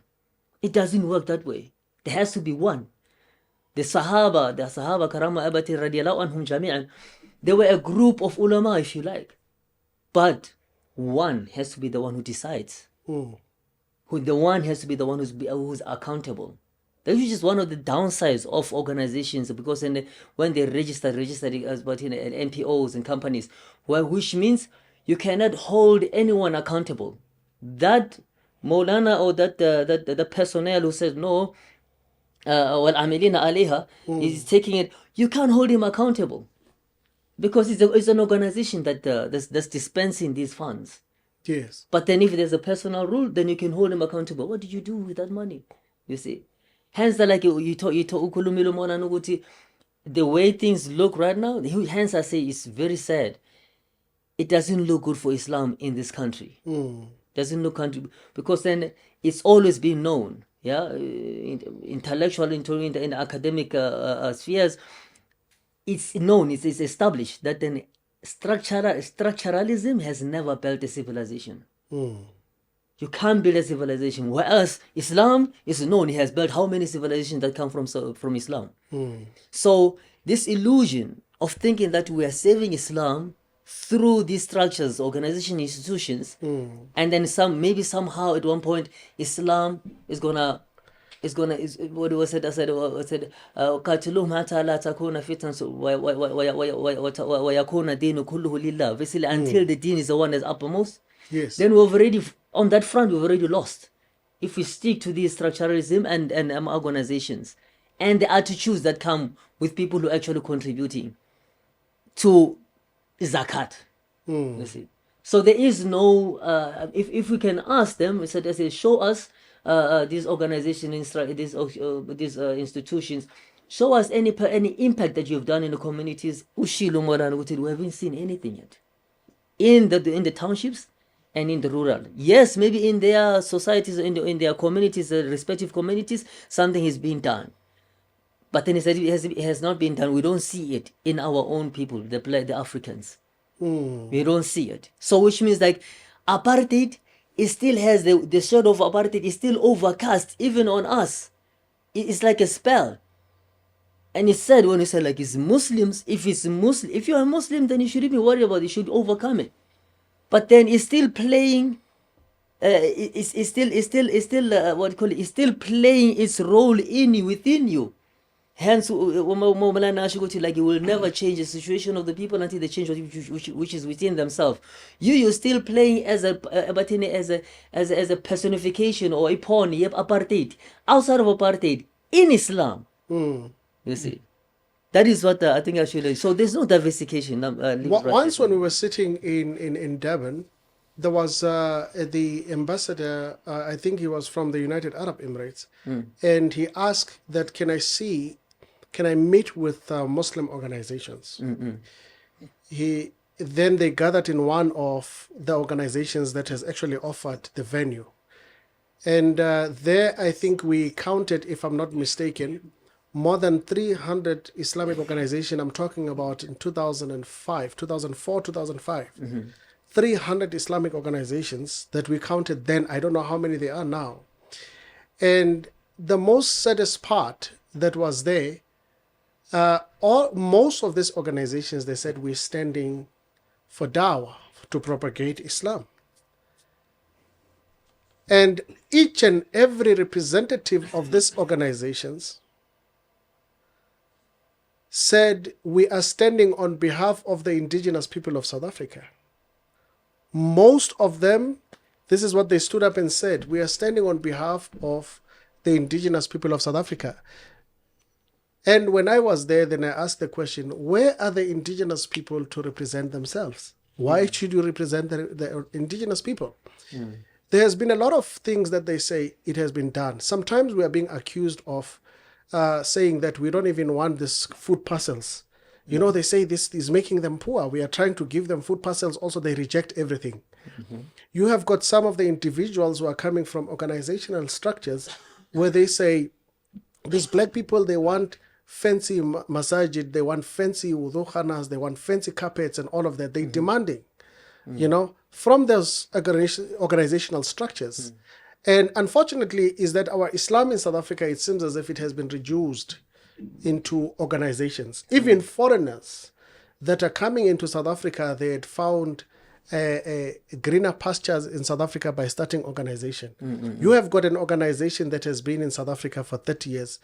It doesn't work that way. There has to be one. The Sahaba Karama Abati radiallahu anhum jami'an, they were a group of ulama, if you like. But one has to be the one who decides. The one has to be the one who's accountable. That is just one of the downsides of organizations, because when they register as NPOs and companies, which means you cannot hold anyone accountable. That Maulana or that personnel who says no, amilina alayha is taking it. You can't hold him accountable because it's an organization that's dispensing these funds. Yes. But then if there's a personal rule, then you can hold him accountable. What did you do with that money? You see. Hence, like you told Ukulumilo Monanuguti, the way things look right now, hence I say it's very sad. It doesn't look good for Islam in this country. Doesn't look country, because then it's always been known, yeah, intellectual, in the academic spheres, it's known, it's established that then structuralism has never built a civilization. You can't build a civilization. Whereas Islam is known, it has built how many civilizations that come from Islam. So this illusion of thinking that we are saving Islam through these structures, organization, institutions, and then somehow at one point Islam is gonna what was it? I said قاتلوهم حتى لا تكون فتنة ويكون الدين كله لله. Basically, until the deen is the one that's uppermost. Yes. Then we've already, on that front, we've already lost. If we stick to these structuralism and organizations and the attitudes that come with people who are actually contributing to zakat. You see. So there is no, if we can ask them, we said, show us these organizations, these institutions, show us any impact that you've done in the communities. We haven't seen anything yet. In the townships and in the rural. Yes, maybe in their societies, in their communities, respective communities, something is being done. But then it has not been done. We don't see it in our own people, the Africans. We don't see it. So which means like apartheid, it still has the shadow of apartheid is still overcast even on us. It's like a spell. And it's said when you say like it's Muslims, if you're a Muslim, then you shouldn't be worried about it. You should overcome it. But then it's still playing. It's still playing its role within you. Hence, like you will never change the situation of the people until they change which is within themselves. You're still playing as a personification or a pawn. You have apartheid outside of apartheid in Islam. You see, that is what I think actually. So there's no diversification. Once when we were sitting in Durban, there was the ambassador, I think he was from the United Arab Emirates, and he asked that, can I meet with Muslim organizations? Then they gathered in one of the organizations that has actually offered the venue. And there, I think we counted, if I'm not mistaken, more than 300 Islamic organizations. I'm talking about in 2004, 2005. 300 Islamic organizations that we counted then. I don't know how many they are now. And the most saddest part that was there, most of these organizations, they said, we're standing for dawah, to propagate Islam. And each and every representative of these organizations said, we are standing on behalf of the indigenous people of South Africa. Most of them, this is what they stood up and said, we are standing on behalf of the indigenous people of South Africa. And when I was there, then I asked the question, where are the indigenous people to represent themselves? Why should you represent the indigenous people? There has been a lot of things that they say it has been done. Sometimes we are being accused of saying that we don't even want this food parcels. You know, they say this is making them poor. We are trying to give them food parcels. Also, they reject everything. You have got some of the individuals who are coming from organizational structures where they say, these black people, they want fancy masajid, they want fancy wudu khanas, they want fancy carpets and all of that. They're demanding, you know, from those organizational structures. And unfortunately is that our Islam in South Africa, it seems as if it has been reduced into organizations. Even foreigners that are coming into South Africa, they had found greener pastures in South Africa by starting organization. You have got an organization that has been in South Africa for 30 years.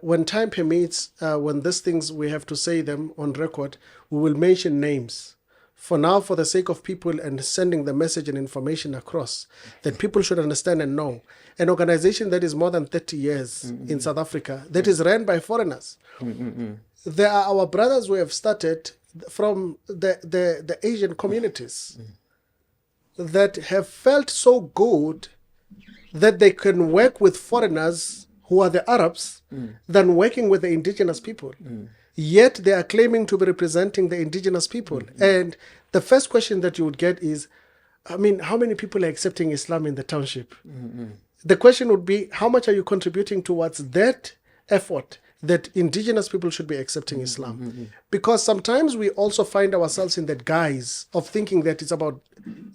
When time permits, when these things, we have to say them on record, we will mention names. For now, for the sake of people and sending the message and information across, that people should understand and know. An organization that is more than 30 years in South Africa, that is run by foreigners. There are our brothers who have started from the Asian communities that have felt so good that they can work with foreigners who are the Arabs than working with the indigenous people. Yet they are claiming to be representing the indigenous people. And the first question that you would get is, I mean, how many people are accepting Islam in the township? The question would be, how much are you contributing towards that effort that indigenous people should be accepting Islam? Because sometimes we also find ourselves in that guise of thinking that it's about,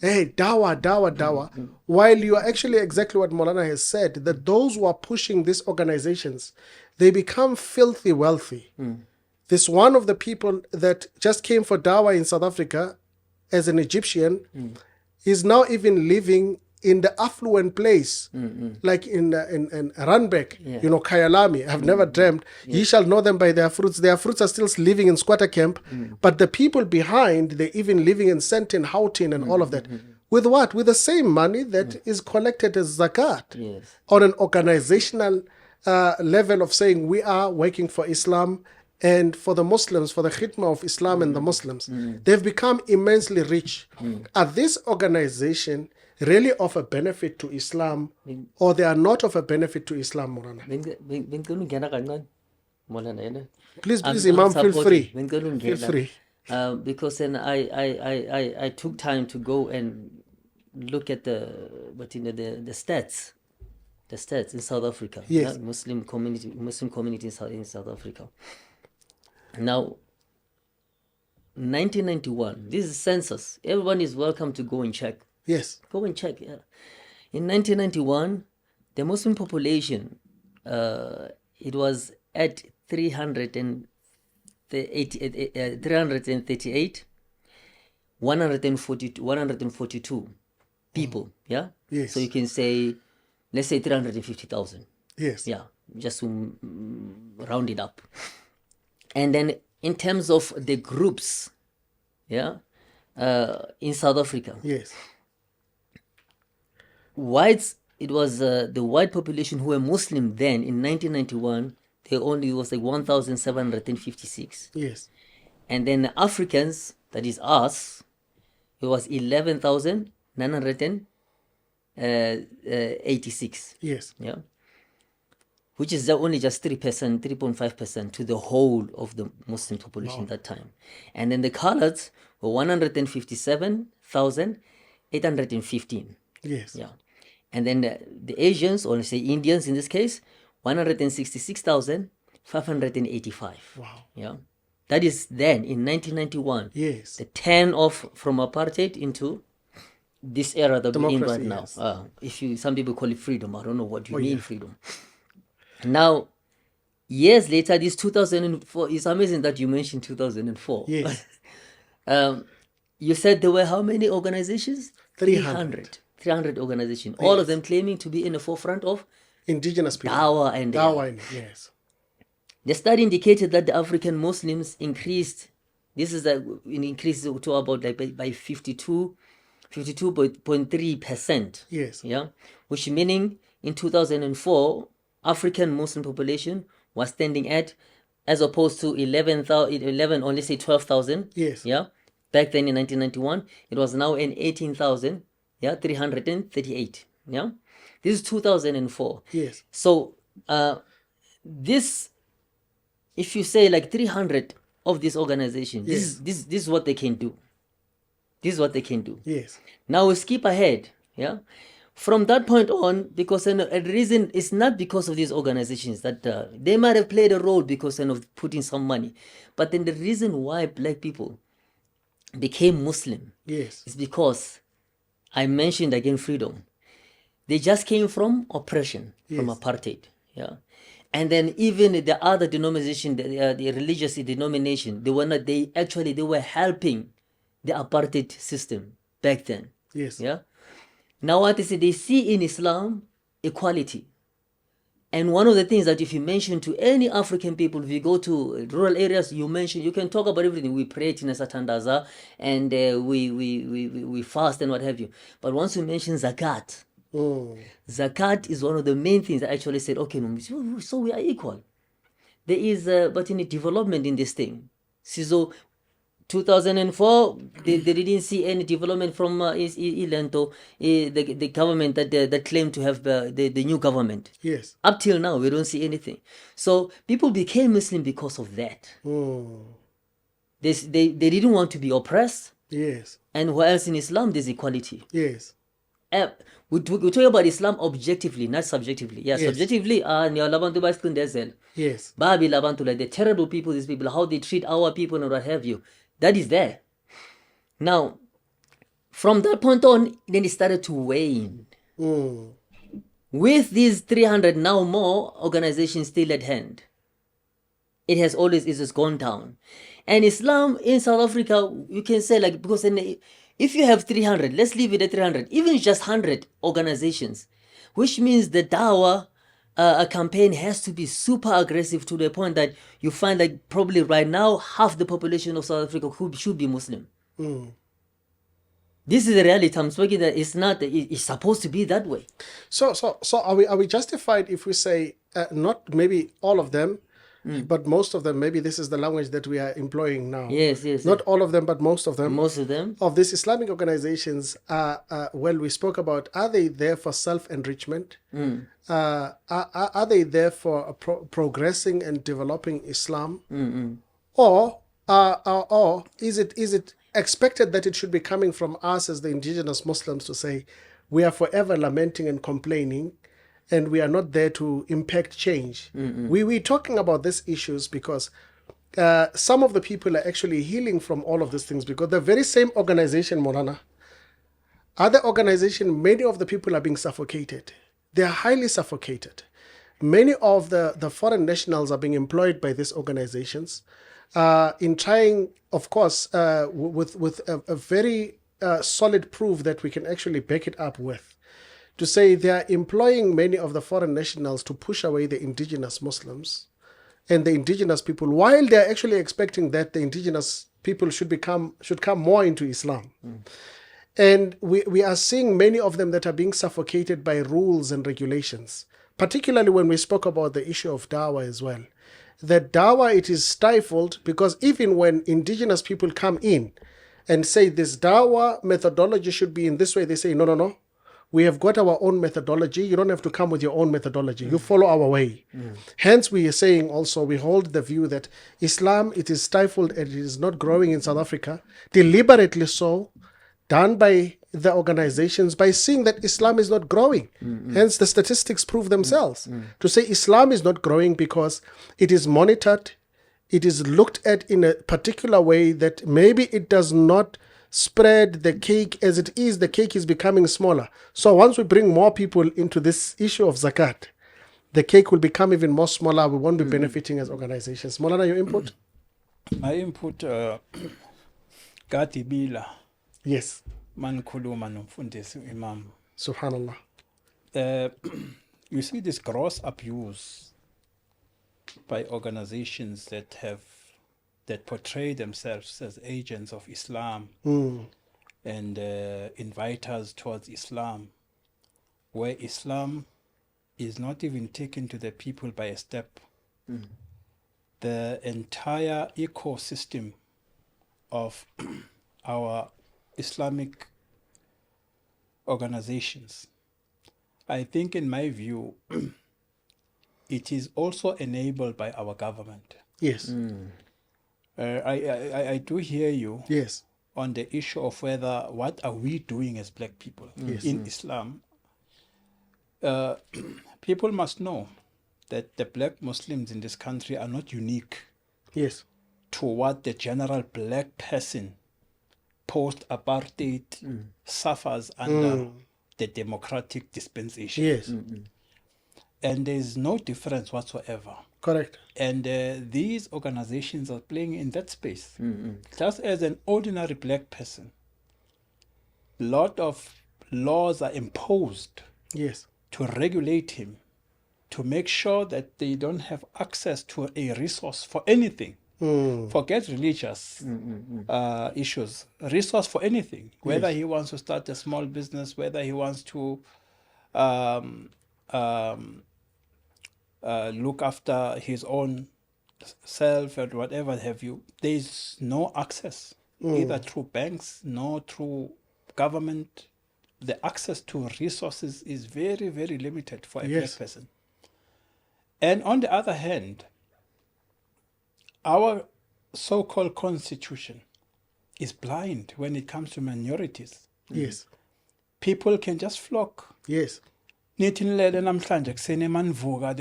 hey, dawah, while you are actually exactly what Maulana has said, that those who are pushing these organizations, they become filthy wealthy. This one of the people that just came for dawah in South Africa as an Egyptian is now even living in the affluent place, like in Randbeck, you know, Kyalami. I've never dreamt. Ye shall know them by their fruits. Their fruits are still living in squatter camp, but the people behind, they're even living in Sentin, Houghton, and all of that. With what? With the same money that is collected as zakat on an organizational level of saying we are working for Islam and for the Muslims, for the khidmah of Islam and the Muslims. They've become immensely rich. Are this organization really of a benefit to Islam, or they are not of a benefit to Islam, Maulana? Please, Imam, feel free. Feel free. Because then I took time to go and look at the stats. The stats in South Africa. Yes. Muslim community in South Africa. Now, 1991, this is census. Everyone is welcome to go and check. Yes. Go and check, yeah. In 1991, the Muslim population, it was at 338, 142 people, yeah? Yes. So you can say, let's say 350,000. Yes. Yeah, just to round it up. And then in terms of the groups, yeah, in South Africa, Yes. whites, it was the white population who were Muslim then in 1991, there only was like 1,756. Yes. And then the Africans, that is us, it was 11,986. Yes. Yeah. Which is only just 3%, 3.5% to the whole of the Muslim population that time. And then the coloreds were 157,815. Yes. Yeah. And then the Asians, or say Indians in this case, 166,585. Wow. Yeah. That is then in 1991. Yes. The turn off from apartheid into this era that we're in right Democracy, now. yes. Some people call it freedom. I don't know what you mean yeah. freedom. Now, years later, this 2004, it's amazing that you mentioned 2004. Yes. You said there were how many organizations? 300. 300 organizations. All of Yes. them claiming to be in the forefront of Indigenous people. Dawah and Dawah, yes. The study indicated that the African Muslims increased. This is an increase to about like by 52.3%. Yes. Yeah, which meaning in 2004, African Muslim population was standing at, as opposed to 11, only say 12,000. Yes. Yeah, back then in 1991, it was now in 18,000. Yeah, 338. Yeah, this is 2004. Yes. So, this, if you say like 300 of this organization, Yes. this is what they can do. This is what they can do. Yes. Now we skip ahead. Yeah, from that point on, because a reason is not because of these organizations that they might have played a role because of putting some money, but then the reason why black people became Muslim Yes. is because I mentioned again freedom. They just came from oppression, from Yes. apartheid. Yeah. And then even the other denomination, the religious denomination, they were not, they were helping the apartheid system back then. Yes. Yeah. Now what they see in Islam equality. And one of the things that if you mention to any African people, if you go to rural areas, you can talk about everything. We pray in Satandaza and we fast and what have you. But once you mention zakat, zakat is one of the main things that actually said, okay, so we are equal. There is but in development in this thing. So 2004, they didn't see any development from Ilento, the government that claimed to have the new government. Yes. Up till now, we don't see anything. So people became Muslim because of that. They didn't want to be oppressed. Yes. And whereas in Islam, there's equality. Yes. We talk about Islam objectively, not subjectively. Yeah, Yes. subjectively, Yes. Babi Labantu, like the terrible people, these people, how they treat our people and what have you. That is there. Now, from that point on, then it started to wane. With these 300 now more organizations still at hand, it has just gone down. And Islam in South Africa, you can say like, because if you have 300, let's leave it at 300, even just 100 organizations, which means the Dawah a campaign has to be super aggressive to the point that you find like probably right now half the population of South Africa should be Muslim. This is the reality. I'm speaking that it's not. It's supposed to be that way. So are we justified if we say not maybe all of them, but most of them? Maybe this is the language that we are employing now. Yes. Not all of them, but most of them. Most of them. Of these Islamic organizations, well, we spoke about, are they there for self-enrichment? Are they there for progressing and developing Islam? Or is it expected that it should be coming from us as the indigenous Muslims to say, we are forever lamenting and complaining, and we are not there to impact change? We're talking about these issues because some of the people are actually healing from all of these things, because the very same organization, Morana, other organization, many of the people are being suffocated. They are highly suffocated. Many of the foreign nationals are being employed by these organizations in trying, of course, with a very solid proof that we can actually back it up with, to say they are employing many of the foreign nationals to push away the indigenous Muslims and the indigenous people, while they are actually expecting that the indigenous people should come more into Islam. And we are seeing many of them that are being suffocated by rules and regulations, particularly when we spoke about the issue of dawah as well. the dawah, it is stifled because even when indigenous people come in and say this dawah methodology should be in this way, they say, no, no, no. We have got our own methodology. You don't have to come with your own methodology. You follow our way. Hence, we are saying also, we hold the view that Islam, it is stifled and it is not growing in South Africa, deliberately so, done by the organizations by seeing that Islam is not growing. Hence, the statistics prove themselves. To say Islam is not growing because it is monitored, it is looked at in a particular way that maybe it does not spread the cake as it is. The cake is becoming smaller. So once we bring more people into this issue of zakat, the cake will become even more smaller. We won't be benefiting as organizations. Molana, your input? My input, Gati Bila, Yes. Mankuluma Nomfundis Imam. Subhanallah. You see this gross abuse by organizations that portray themselves as agents of Islam and invite us towards Islam, where Islam is not even taken to the people by a step. The entire ecosystem of our Islamic organizations, I think in my view, it is also enabled by our government. Yes. I do hear you Yes. on the issue of whether what are we doing as black people in Islam. People must know that the black Muslims in this country are not unique Yes. to what the general black person post-apartheid suffers under the democratic dispensation. Yes. And there is no difference whatsoever. Correct. And these organizations are playing in that space. Just as an ordinary black person, a lot of laws are imposed Yes. to regulate him, to make sure that they don't have access to a resource for anything. Forget religious issues, resource for anything, whether he wants to start a small business, whether he wants to look after his own self and whatever have you. There's no access, either through banks nor through government. The access to resources is very, very limited for a black person. And on the other hand, our so-called constitution is blind when it comes to minorities. Yes. People can just flock. Yes. The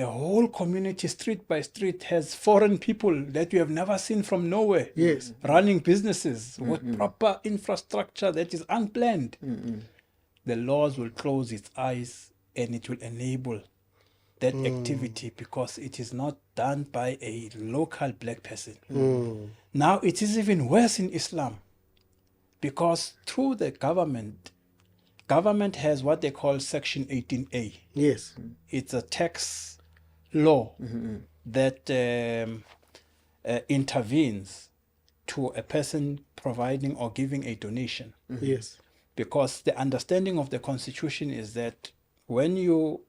whole community, street by street, has foreign people that you have never seen from nowhere. Yes. Running businesses with proper infrastructure that is unplanned. The laws will close its eyes and it will enable that activity because it is not done by a local black person. Now it is even worse in Islam because through the government has what they call Section 18A. Yes. It's a tax law that intervenes to a person providing or giving a donation. Yes. Because the understanding of the Constitution is that when you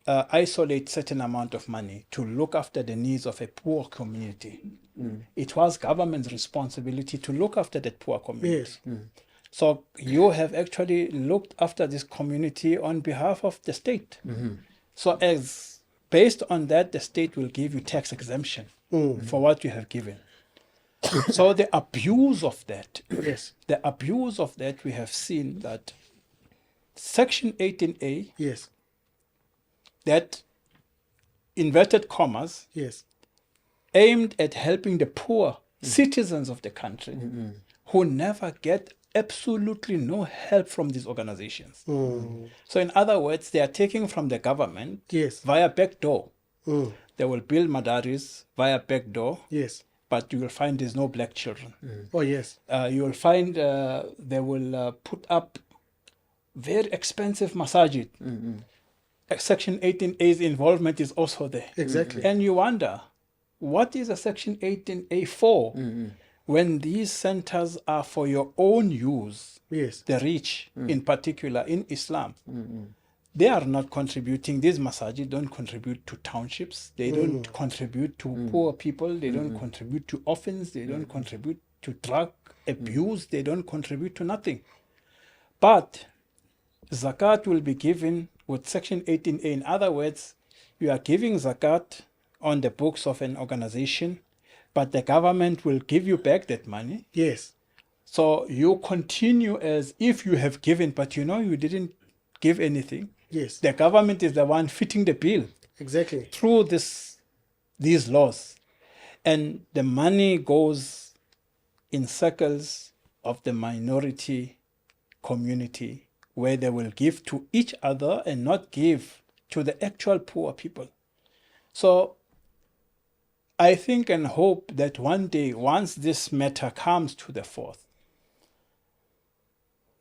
isolate certain amount of money to look after the needs of a poor community, it was government's responsibility to look after that poor community. Yes. So you have actually looked after this community on behalf of the state. So as based on that, the state will give you tax exemption for what you have given. So the abuse of that, the abuse of that, we have seen that Section 18A, Yes. that inverted commas, aimed at helping the poor citizens of the country who never get absolutely no help from these organizations. So in other words, they are taking from the government via back door. They will build madaris via back door. Yes. But you will find there's no black children. Oh, yes. You will find they will put up very expensive masajid. Section 18A's involvement is also there. Exactly. And you wonder, what is a Section 18A for? When these centers are for your own use, the rich in particular in Islam, They are not contributing. These masajid don't contribute to townships. They don't contribute to poor people. They don't contribute to orphans. They don't contribute to drug abuse. They don't contribute to nothing. But zakat will be given with Section 18A. In other words, you are giving zakat on the books of an organization, but the government will give you back that money. Yes. So you continue as if you have given, but you know you didn't give anything. Yes. The government is the one fitting the bill Exactly. through these laws. And the money goes in circles of the minority community where they will give to each other and not give to the actual poor people. So I think and hope that one day, once this matter comes to the fore,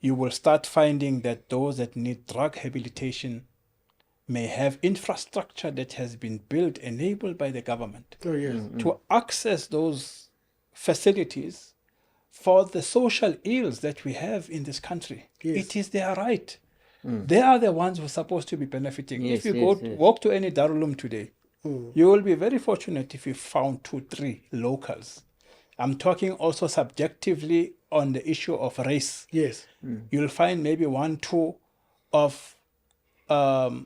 you will start finding that those that need drug rehabilitation may have infrastructure that has been built, enabled by the government, Oh, yes. to access those facilities for the social ills that we have in this country. Yes. It is their right. They are the ones who are supposed to be benefiting. Yes, if you yes, go yes. walk to any Darulum today, you will be very fortunate if you found 2-3 locals. I'm talking also subjectively on the issue of race. Yes. You'll find maybe 1-2 of an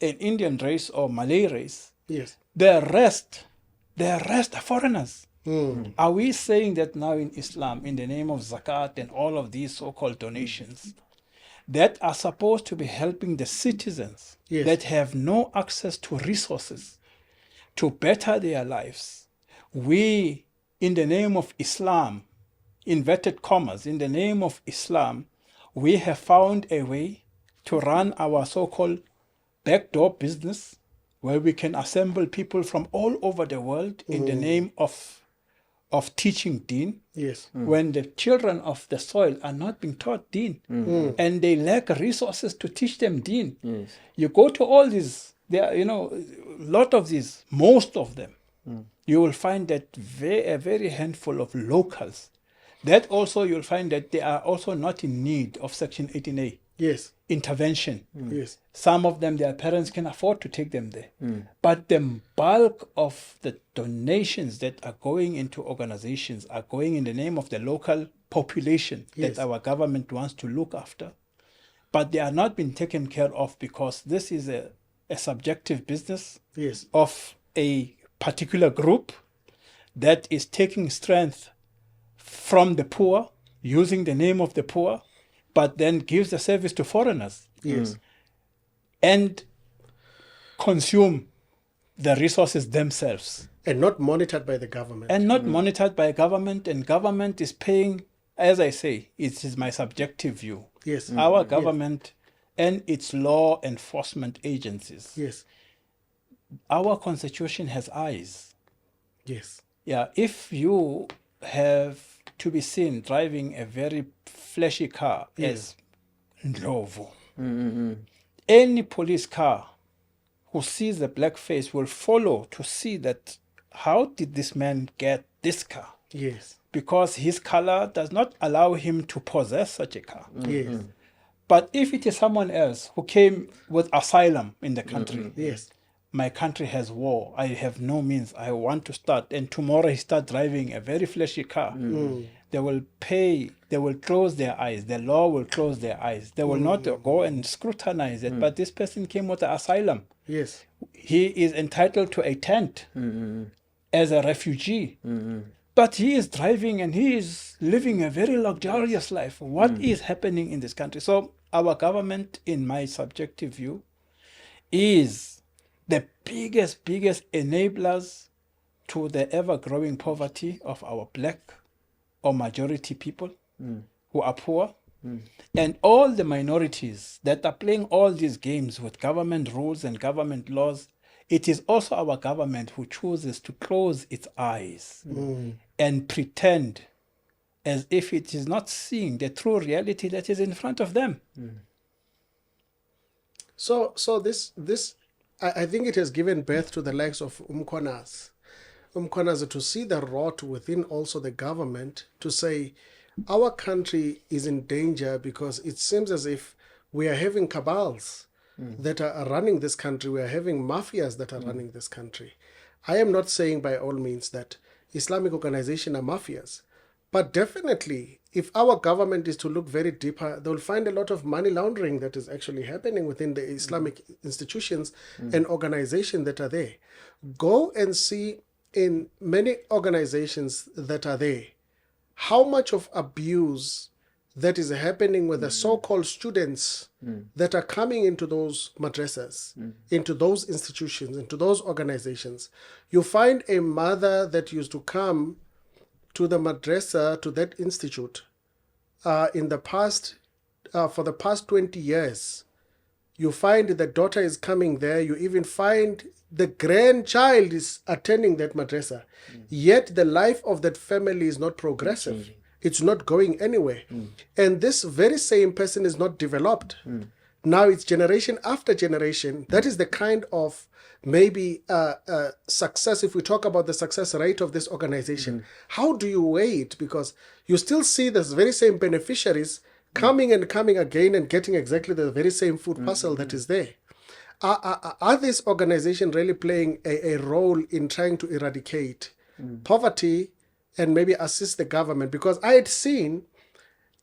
Indian race or Malay race. Yes. The rest are foreigners. Are we saying that now in Islam, in the name of zakat and all of these so-called donations, that are supposed to be helping the citizens Yes. that have no access to resources to better their lives? We, in the name of Islam, inverted commas, in the name of Islam, we have found a way to run our so-called backdoor business where we can assemble people from all over the world in the name of teaching deen, Yes. when the children of the soil are not being taught deen and they lack resources to teach them deen. Yes. You go to all these, there are, a lot of these, most of them, you will find that a very handful of locals, that also you'll find that they are also not in need of Section 18A Yes. intervention. Yes. Some of them, their parents can afford to take them there. But the bulk of the donations that are going into organizations are going in the name of the local population Yes. that our government wants to look after. But they are not being taken care of because this is a subjective business Yes. of a particular group that is taking strength from the poor, using the name of the poor, but then gives the service to foreigners. Yes. And consume the resources themselves And not monitored by the government. and not monitored by government, and government is paying, as I say, it is my subjective view. Yes. Our government and its law enforcement agencies. Yes. Our constitution has eyes. Yes. Yeah, if you have to be seen driving a very flashy car as Ndlovu, any police car who sees the black face will follow to see that how did this man get this car? Yes. Because his color does not allow him to possess such a car. Yes. But if it is someone else who came with asylum in the country, Yes. my country has war, I have no means, I want to start, and tomorrow he start driving a very flashy car, they will close their eyes, the law will close their eyes, they will not go and scrutinize it, but this person came with the asylum, Yes. he is entitled to a tent as a refugee, but he is driving and he is living a very luxurious life. What is happening in this country? So our government, in my subjective view, is the biggest enablers to the ever-growing poverty of our black or majority people who are poor, and all the minorities that are playing all these games with government rules and government laws. It is also our government who chooses to close its eyes and pretend as if it is not seeing the true reality that is in front of them. So this I think it has given birth to the likes of Umkhwanas to see the rot within also the government, to say our country is in danger because it seems as if we are having cabals that are running this country. We are having mafias that are running this country. I am not saying by all means that Islamic organizations are mafias, but definitely if our government is to look very deeper, they'll find a lot of money laundering that is actually happening within the Islamic institutions and organizations that are there. Go and see in many organizations that are there how much of abuse that is happening with the so-called students that are coming into those madrasahs, into those institutions, into those organizations. You find a mother that used to come to the madrasa, to that institute, in the past, for the past 20 years. You find the daughter is coming there. You even find the grandchild is attending that madrasa. Yet the life of that family is not progressive. It's not going anywhere. And this very same person is not developed. Now it's generation after generation. That is the kind of maybe success, if we talk about the success rate of this organization. How do you weigh it? Because you still see this very same beneficiaries coming and coming again and getting exactly the very same food parcel that is there. Are these organizations really playing a role in trying to eradicate poverty and maybe assist the government? Because I had seen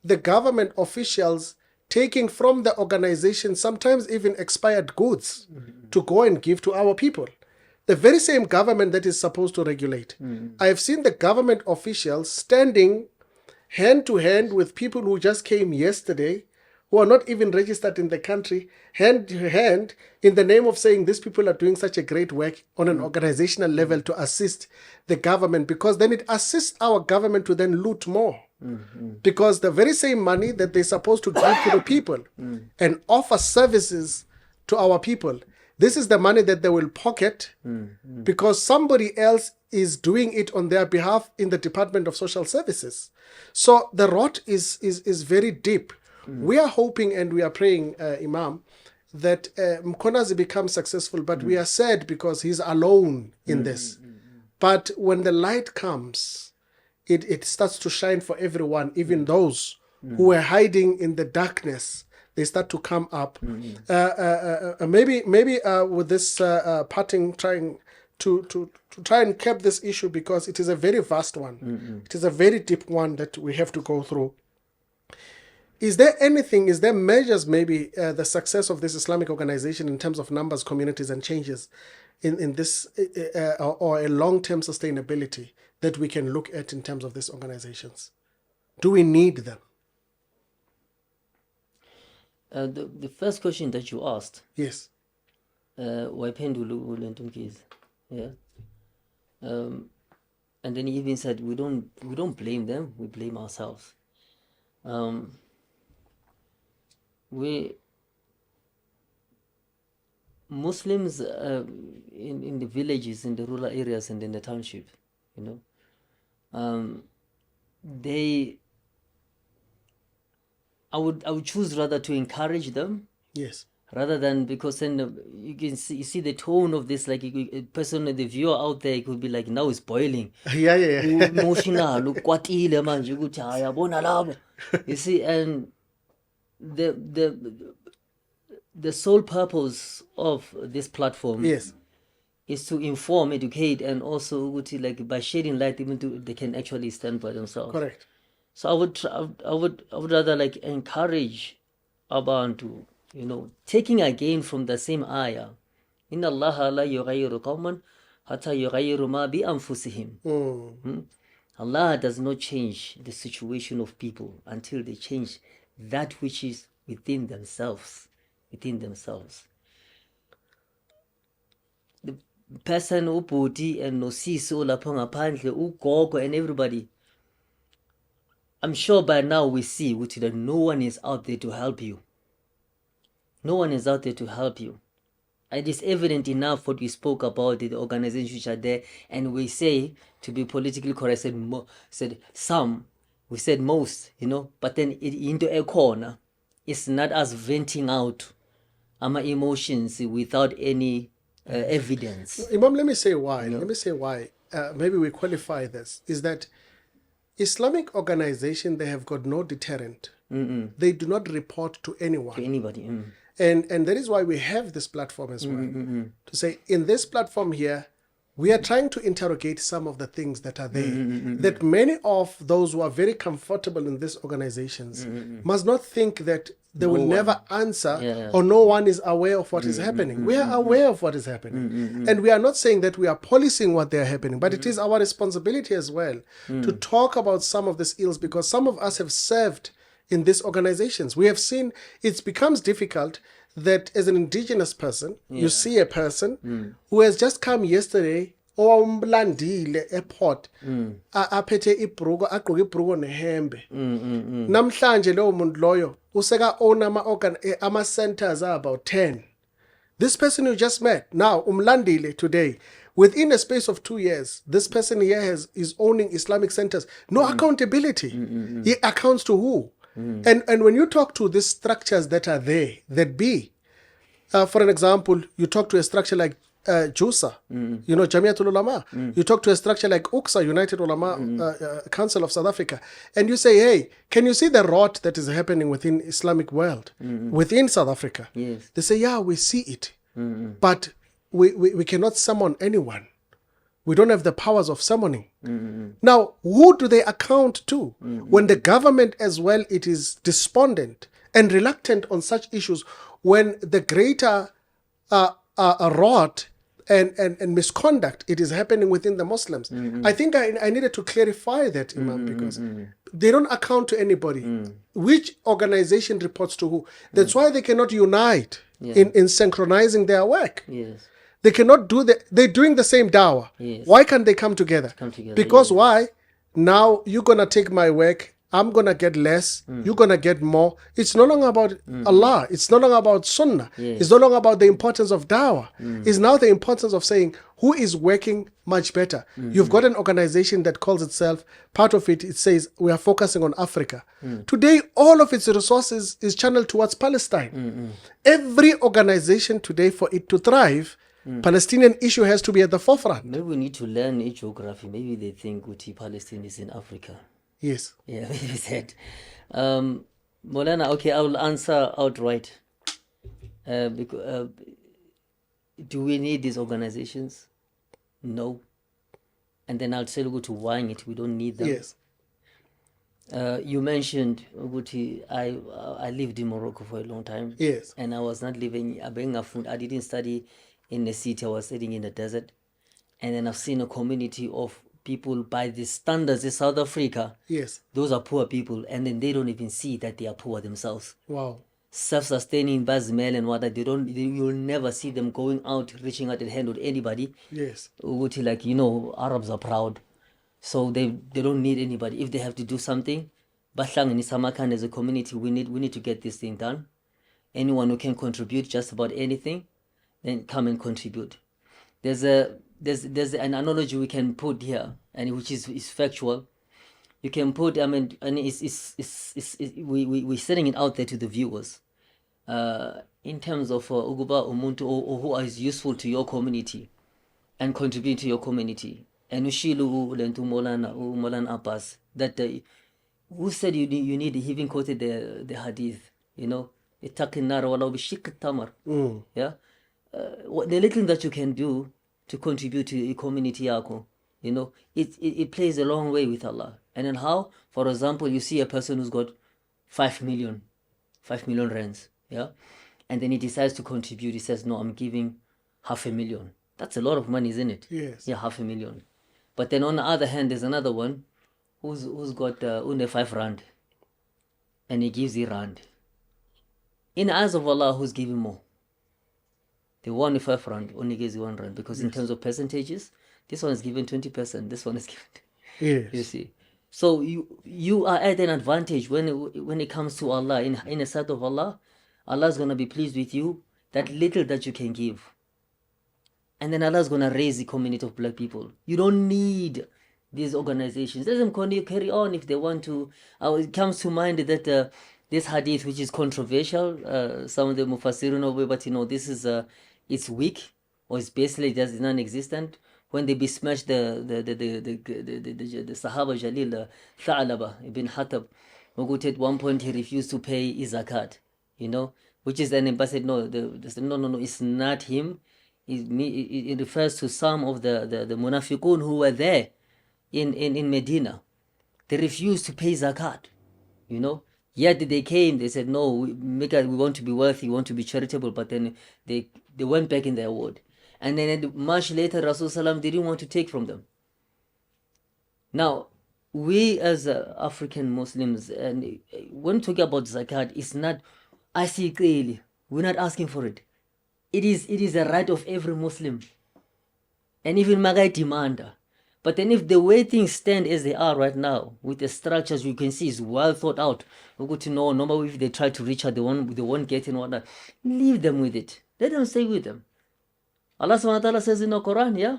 the government officials taking from the organization sometimes even expired goods to go and give to our people. The very same government that is supposed to regulate. I have seen the government officials standing hand to hand with people who just came yesterday, who are not even registered in the country, hand to hand, in the name of saying these people are doing such a great work on an organizational level to assist the government, because then it assists our government to then loot more. Because the very same money that they're supposed to give to the people and offer services to our people, this is the money that they will pocket because somebody else is doing it on their behalf in the Department of Social Services. So the rot is very deep. We are hoping and we are praying, Imam, that Mkonazi becomes successful, but we are sad because he's alone in this. But when the light comes, it starts to shine for everyone, even those who were hiding in the darkness. They start to come up. Maybe with this parting, trying to try and cap this issue, because it is a very vast one. It is a very deep one that we have to go through. Is there measures, maybe the success of this Islamic organization in terms of numbers, communities, and changes in this, or a long-term sustainability that we can look at in terms of these organizations? Do we need them? The first question that you asked. Yes. Yeah. And then he even said we don't blame them, we blame ourselves. We Muslims in the villages, in the rural areas, and in the township, I would choose rather to encourage them. Yes. Rather than, because then you see the tone of this, like a person, the viewer out there could be like, now it's boiling. Yeah. Emotional, kwatile manje ukuthi ayabona labo. You see, and the sole purpose of this platform is to inform, educate, and also like by shedding light, even they can actually stand by themselves. Correct. So I would rather like encourage abantu, taking again from the same ayah, Inna Allah la yughayyiru qawman hatta yughayyiru ma bi anfusihim. Allah does not change the situation of people until they change that which is within themselves. The person, ubhuti and nosiso lapho ngaphandle, ugogo and everybody, I'm sure by now we see that no one is out there to help you. No one is out there to help you. It is evident enough what we spoke about, the organizations which are there, and we say, to be politically correct, said some, we said most, but then into a corner, it's not us venting out our emotions without any evidence. Imam, let me say why. Maybe we qualify this, is that Islamic organization, they have got no deterrent. They do not report to anyone. To anybody. And that is why we have this platform as well, to say, in this platform here, we are trying to interrogate some of the things that are there, that many of those who are very comfortable in these organizations must not think that they will never answer, or no one is aware of what is happening. We are aware of what is happening. And we are not saying that we are policing what they are happening, but it is our responsibility as well to talk about some of these ills, because some of us have served in these organizations. We have seen it becomes difficult that as an indigenous person, you see a person who has just come yesterday, owamlandile airport, aphethe ibruko, agqoke ibruko nehembe. Namhlanje lowo muntu loyo useka own ama centers are about 10. This person you just met, now umlandile today, within a space of 2 years, this person here is owning Islamic centers. No accountability. He accounts to who? And when you talk to these structures that are there, that be, for an example, you talk to a structure like JUSA, Jamiatul Ulama. You talk to a structure like UQSA, United Ulama Council of South Africa, and you say, hey, can you see the rot that is happening within Islamic world, within South Africa? Yes. They say, yeah, we see it, but we cannot summon anyone. We don't have the powers of summoning. Now, who do they account to? When the government as well, it is despondent and reluctant on such issues, when the greater rot and misconduct, it is happening within the Muslims. I think I needed to clarify that, Imam, because they don't account to anybody. Which organization reports to who? That's why they cannot unite in synchronizing their work. Yes. They cannot do that. They're doing the same dawah. Yes. Why can't they come together? Because why? Now you're going to take my work. I'm going to get less. You're going to get more. It's no longer about Allah. It's no longer about Sunnah. Yes. It's no longer about the importance of dawah. It's now the importance of saying who is working much better. You've got an organization that calls itself, part of it, it says we are focusing on Africa. Today, all of its resources is channeled towards Palestine. Every organization today, for it to thrive, Palestinian issue has to be at the forefront. Maybe we need to learn geography. Maybe they think Uti Palestine is in Africa. Yes. Yeah, maybe that. Molana, okay, I will answer outright. Because, do we need these organizations? No. And then I'll tell you to why it. We don't need them. Yes. You mentioned, Uti, I lived in Morocco for a long time. Yes. And I was not living, I didn't study in the city, I was sitting in the desert. And then I've seen a community of people by the standards in South Africa. Yes. Those are poor people, and then they don't even see that they are poor themselves. Wow. Self-sustaining, bazmel and what you'll never see them going out, reaching out a hand with anybody. Yes. Like, Arabs are proud. So they don't need anybody. If they have to do something, Bahlang and Isamakan as a community, we need to get this thing done. Anyone who can contribute just about anything, then come and contribute. There's an analogy we can put here, and which is factual. You can put, and we're setting it out there to the viewers. In terms of Uguba Umuntu, or who is useful to your community and contribute to your community. And Ushilu Lentu Molan Abbas, that who said you need, he even quoted the hadith, Itakinar wala bishik tamar. Yeah. The little that you can do to contribute to the community yako, it plays a long way with Allah. And then how? For example, you see a person who's got 5 million rands, yeah? And then he decides to contribute. He says, no, I'm giving 500,000. That's a lot of money, isn't it? Yes. Yeah, 500,000. But then on the other hand, there's another one who's got only 5 rand. And he gives the rand. In the eyes of Allah, who's giving more? The one with 5 rand only gives you 1 rand, because in terms of percentages, this one is given 20%, this one is given. Yes. You see, so you are at an advantage when it comes to Allah. In the sight of Allah, Allah is gonna be pleased with you, that little that you can give, and then Allah is gonna raise the community of black people. You don't need these organizations. Let them carry on if they want to. It comes to mind that this hadith, which is controversial, some of the mufassirun of it, but this is it's weak, or it's basically just non-existent. When they besmirch the Sahaba Jalil, Tha'laba ibn Hatab, at one point he refused to pay his zakat, when which is an embassy. No, they said, no, it's not him. It refers to some of the munafiqun who were there in Medina. They refused to pay zakat, you know. Yet they came, they said, no, we want to be wealthy, we want to be charitable, but then they went back in their word. And then much later, Rasulullah didn't want to take from them. Now, we as African Muslims, and when talking about zakat, it's not, I see clearly, we're not asking for it. It is a right of every Muslim. And even Magai demand. But then if the way things stand as they are right now, with the structures you can see is well thought out, we're going to know, no matter if they try to reach out, they won't get in order. Leave them with it. Let them stay with them. Allah subhanahu wa ta'ala says in the Quran, yeah,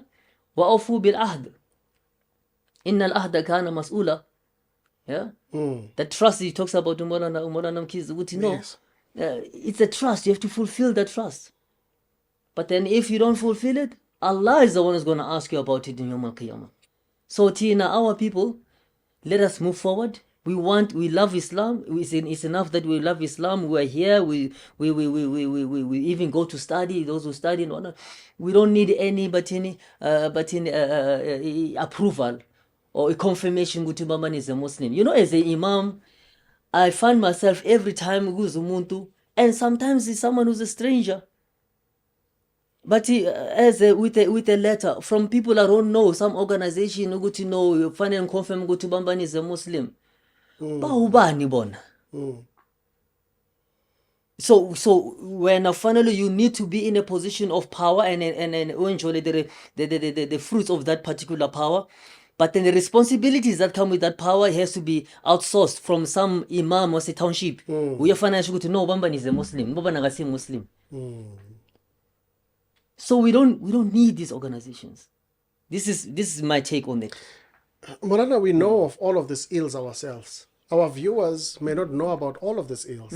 وَأَوْفُوا بِالْعَهْدِ إِنَّ الْأَهْدَ كَانَ مَسْئُولًا. Yeah? The trust he talks about, Umarana kids, what you know, Yes. it's a trust. You have to fulfill that trust. But then if you don't fulfill it, Allah is the one who's going to ask you about it in Yawm al-Qiyamah. So Tina, our people, let us move forward. We love Islam. It's enough that we love Islam. We are here. We even go to study. Those who study and whatnot. We don't need any approval or a confirmation that Imam is a Muslim. You know, as an Imam, I find myself every time Guzumuntu, and sometimes it's someone who's a stranger. But with a letter from people I don't know, some organization go to know, you find and confirm go to Bambani is a Muslim. So when finally you need to be in a position of power and eventually the fruits of that particular power, but then the responsibilities that come with that power has to be outsourced from some imam or say township. We are financially to know Bambani is a Muslim, Bambana is a Muslim. So we don't need these organizations. This is my take on it. Morana, we know of all of these ills ourselves. Our viewers may not know about all of these ills.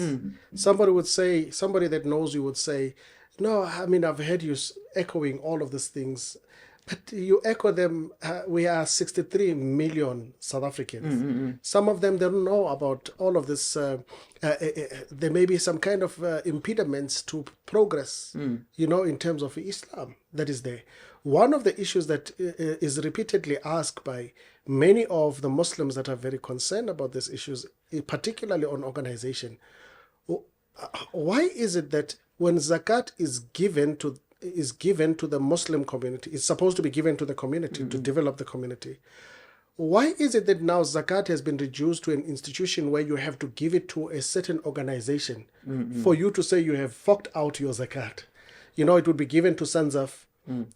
Somebody that knows you would say, no, I mean, I've heard you echoing all of these things, but you echo them. We are 63 million South Africans. Some of them don't know about all of this. There may be some kind of impediments to progress, you know, in terms of Islam that is there. One of the issues that is repeatedly asked by many of the Muslims that are very concerned about these issues, particularly on organization, why is it that when zakat is given to the Muslim community, it's supposed to be given to the community to develop the community, why is it that now zakat has been reduced to an institution where you have to give it to a certain organization for you to say you have forked out your zakat? You know, it would be given to Sanzaf,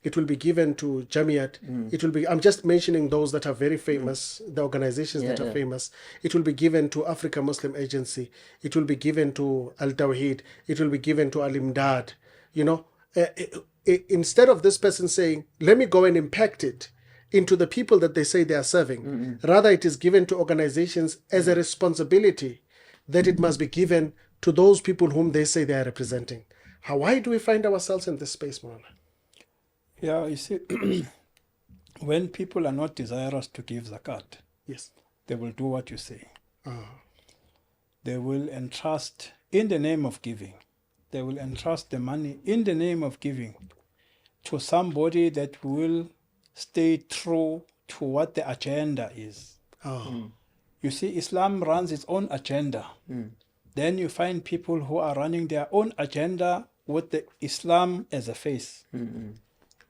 it will be given to Jamiat, it will be, I'm just mentioning those that are very famous, the organizations that are famous. It will be given to Africa Muslim Agency, it will be given to Al Tawheed, it will be given to Al Imdad. You know, instead of this person saying, let me go and impact it into the people that they say they are serving, rather it is given to organizations as a responsibility that it must be given to those people whom they say they are representing. Why do we find ourselves in this space, Moana? Yeah, you see, when people are not desirous to give zakat, Yes. they will do what you say. They will entrust in the name of giving. They will entrust the money in the name of giving to somebody that will stay true to what the agenda is. You see, Islam runs its own agenda. Then you find people who are running their own agenda with the Islam as a face.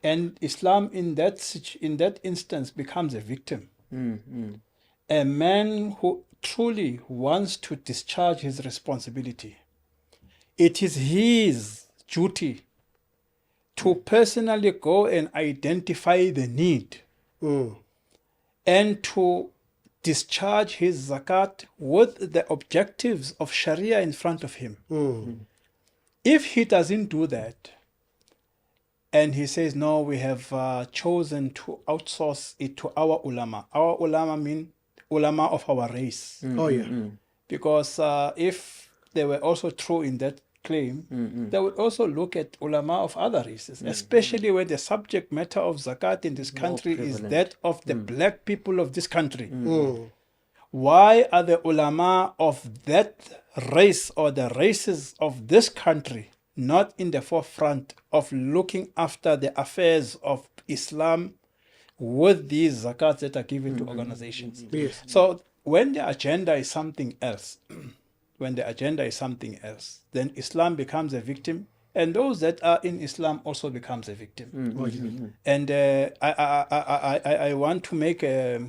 And Islam in that instance becomes a victim. A man who truly wants to discharge his responsibility, it is his duty to personally go and identify the need and to discharge his zakat with the objectives of Sharia in front of him. If he doesn't do that, and he says, no, we have chosen to outsource it to our ulama. Our ulama mean ulama of our race. Because if they were also true in that claim, they would also look at ulama of other races, especially where the subject matter of zakat in this country is that of the black people of this country. Why are the ulama of that race or the races of this country not in the forefront of looking after the affairs of Islam with these zakats that are given to organizations? Yes. So when the agenda is something else, then Islam becomes a victim, and those that are in Islam also becomes a victim. And I want to make a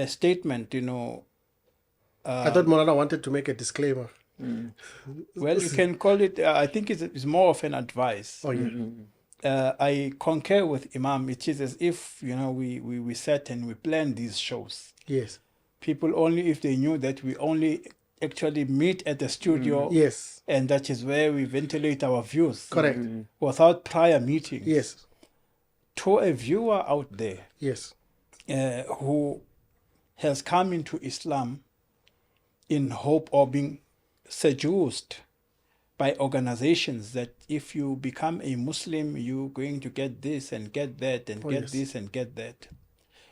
statement, I thought Molana wanted to make a disclaimer. well, you can call it, I think it's more of an advice. Oh, yeah. I concur with Imam. It is as if, we sat and we planned these shows. Yes. People only, if they knew that we only actually meet at the studio, Yes. and that is where we ventilate our views. Correct. Without prior meetings. Yes. To a viewer out there Yes. who has come into Islam in hope of being seduced by organizations that if you become a Muslim, you're going to get this and get that and get yes. this and get that.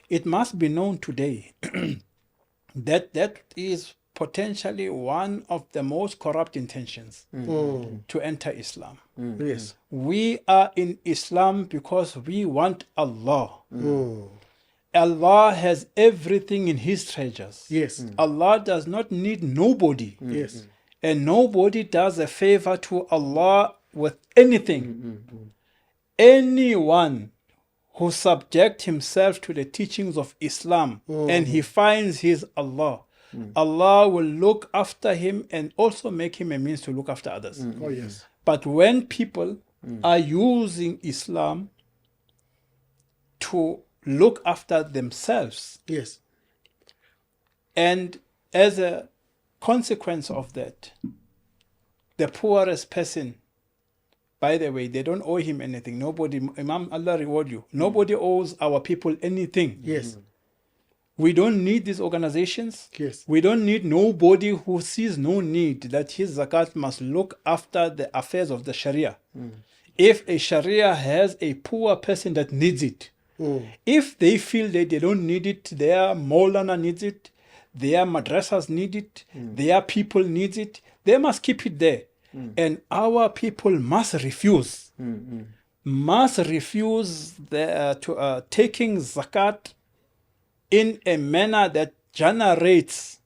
It must be known today that is potentially one of the most corrupt intentions to enter Islam. Yes. We are in Islam because we want Allah. Allah has everything in His treasures. Yes. Allah does not need nobody. Yes. And nobody does a favor to Allah with anything. Anyone who subjects himself to the teachings of Islam and he finds his Allah, Allah will look after him and also make him a means to look after others. Oh, yes. But when people are using Islam to look after themselves, Yes. and as a consequence of that, the poorest person, by the way, they don't owe him anything. Nobody, Imam, Allah reward you. Nobody owes our people anything. Yes. We don't need these organizations. Yes. We don't need nobody who sees no need that his zakat must look after the affairs of the Sharia. If a Sharia has a poor person that needs it, if they feel that they don't need it, their Maulana needs it, their madrasahs need it, their people needs it, they must keep it there. And our people must refuse. Must refuse taking zakat in a manner that generates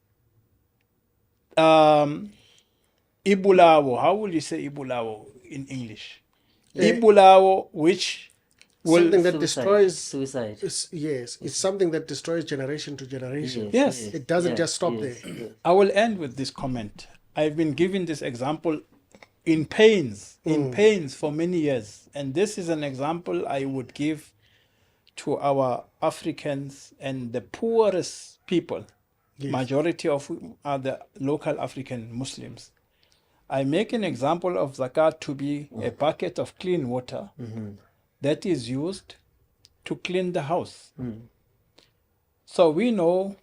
ibulawo. How will you say ibulawo in English? Ibulawo, which will Something that Suicide. destroys. Suicide. Yes. It's something that destroys generation to generation. Yes. It doesn't just stop there. I will end with this comment. I've been giving this example in pains for many years. And this is an example I would give to our Africans and the poorest people. Yes. Majority of whom are the local African Muslims. I make an example of zakat to be a bucket of clean water that is used to clean the house. So we know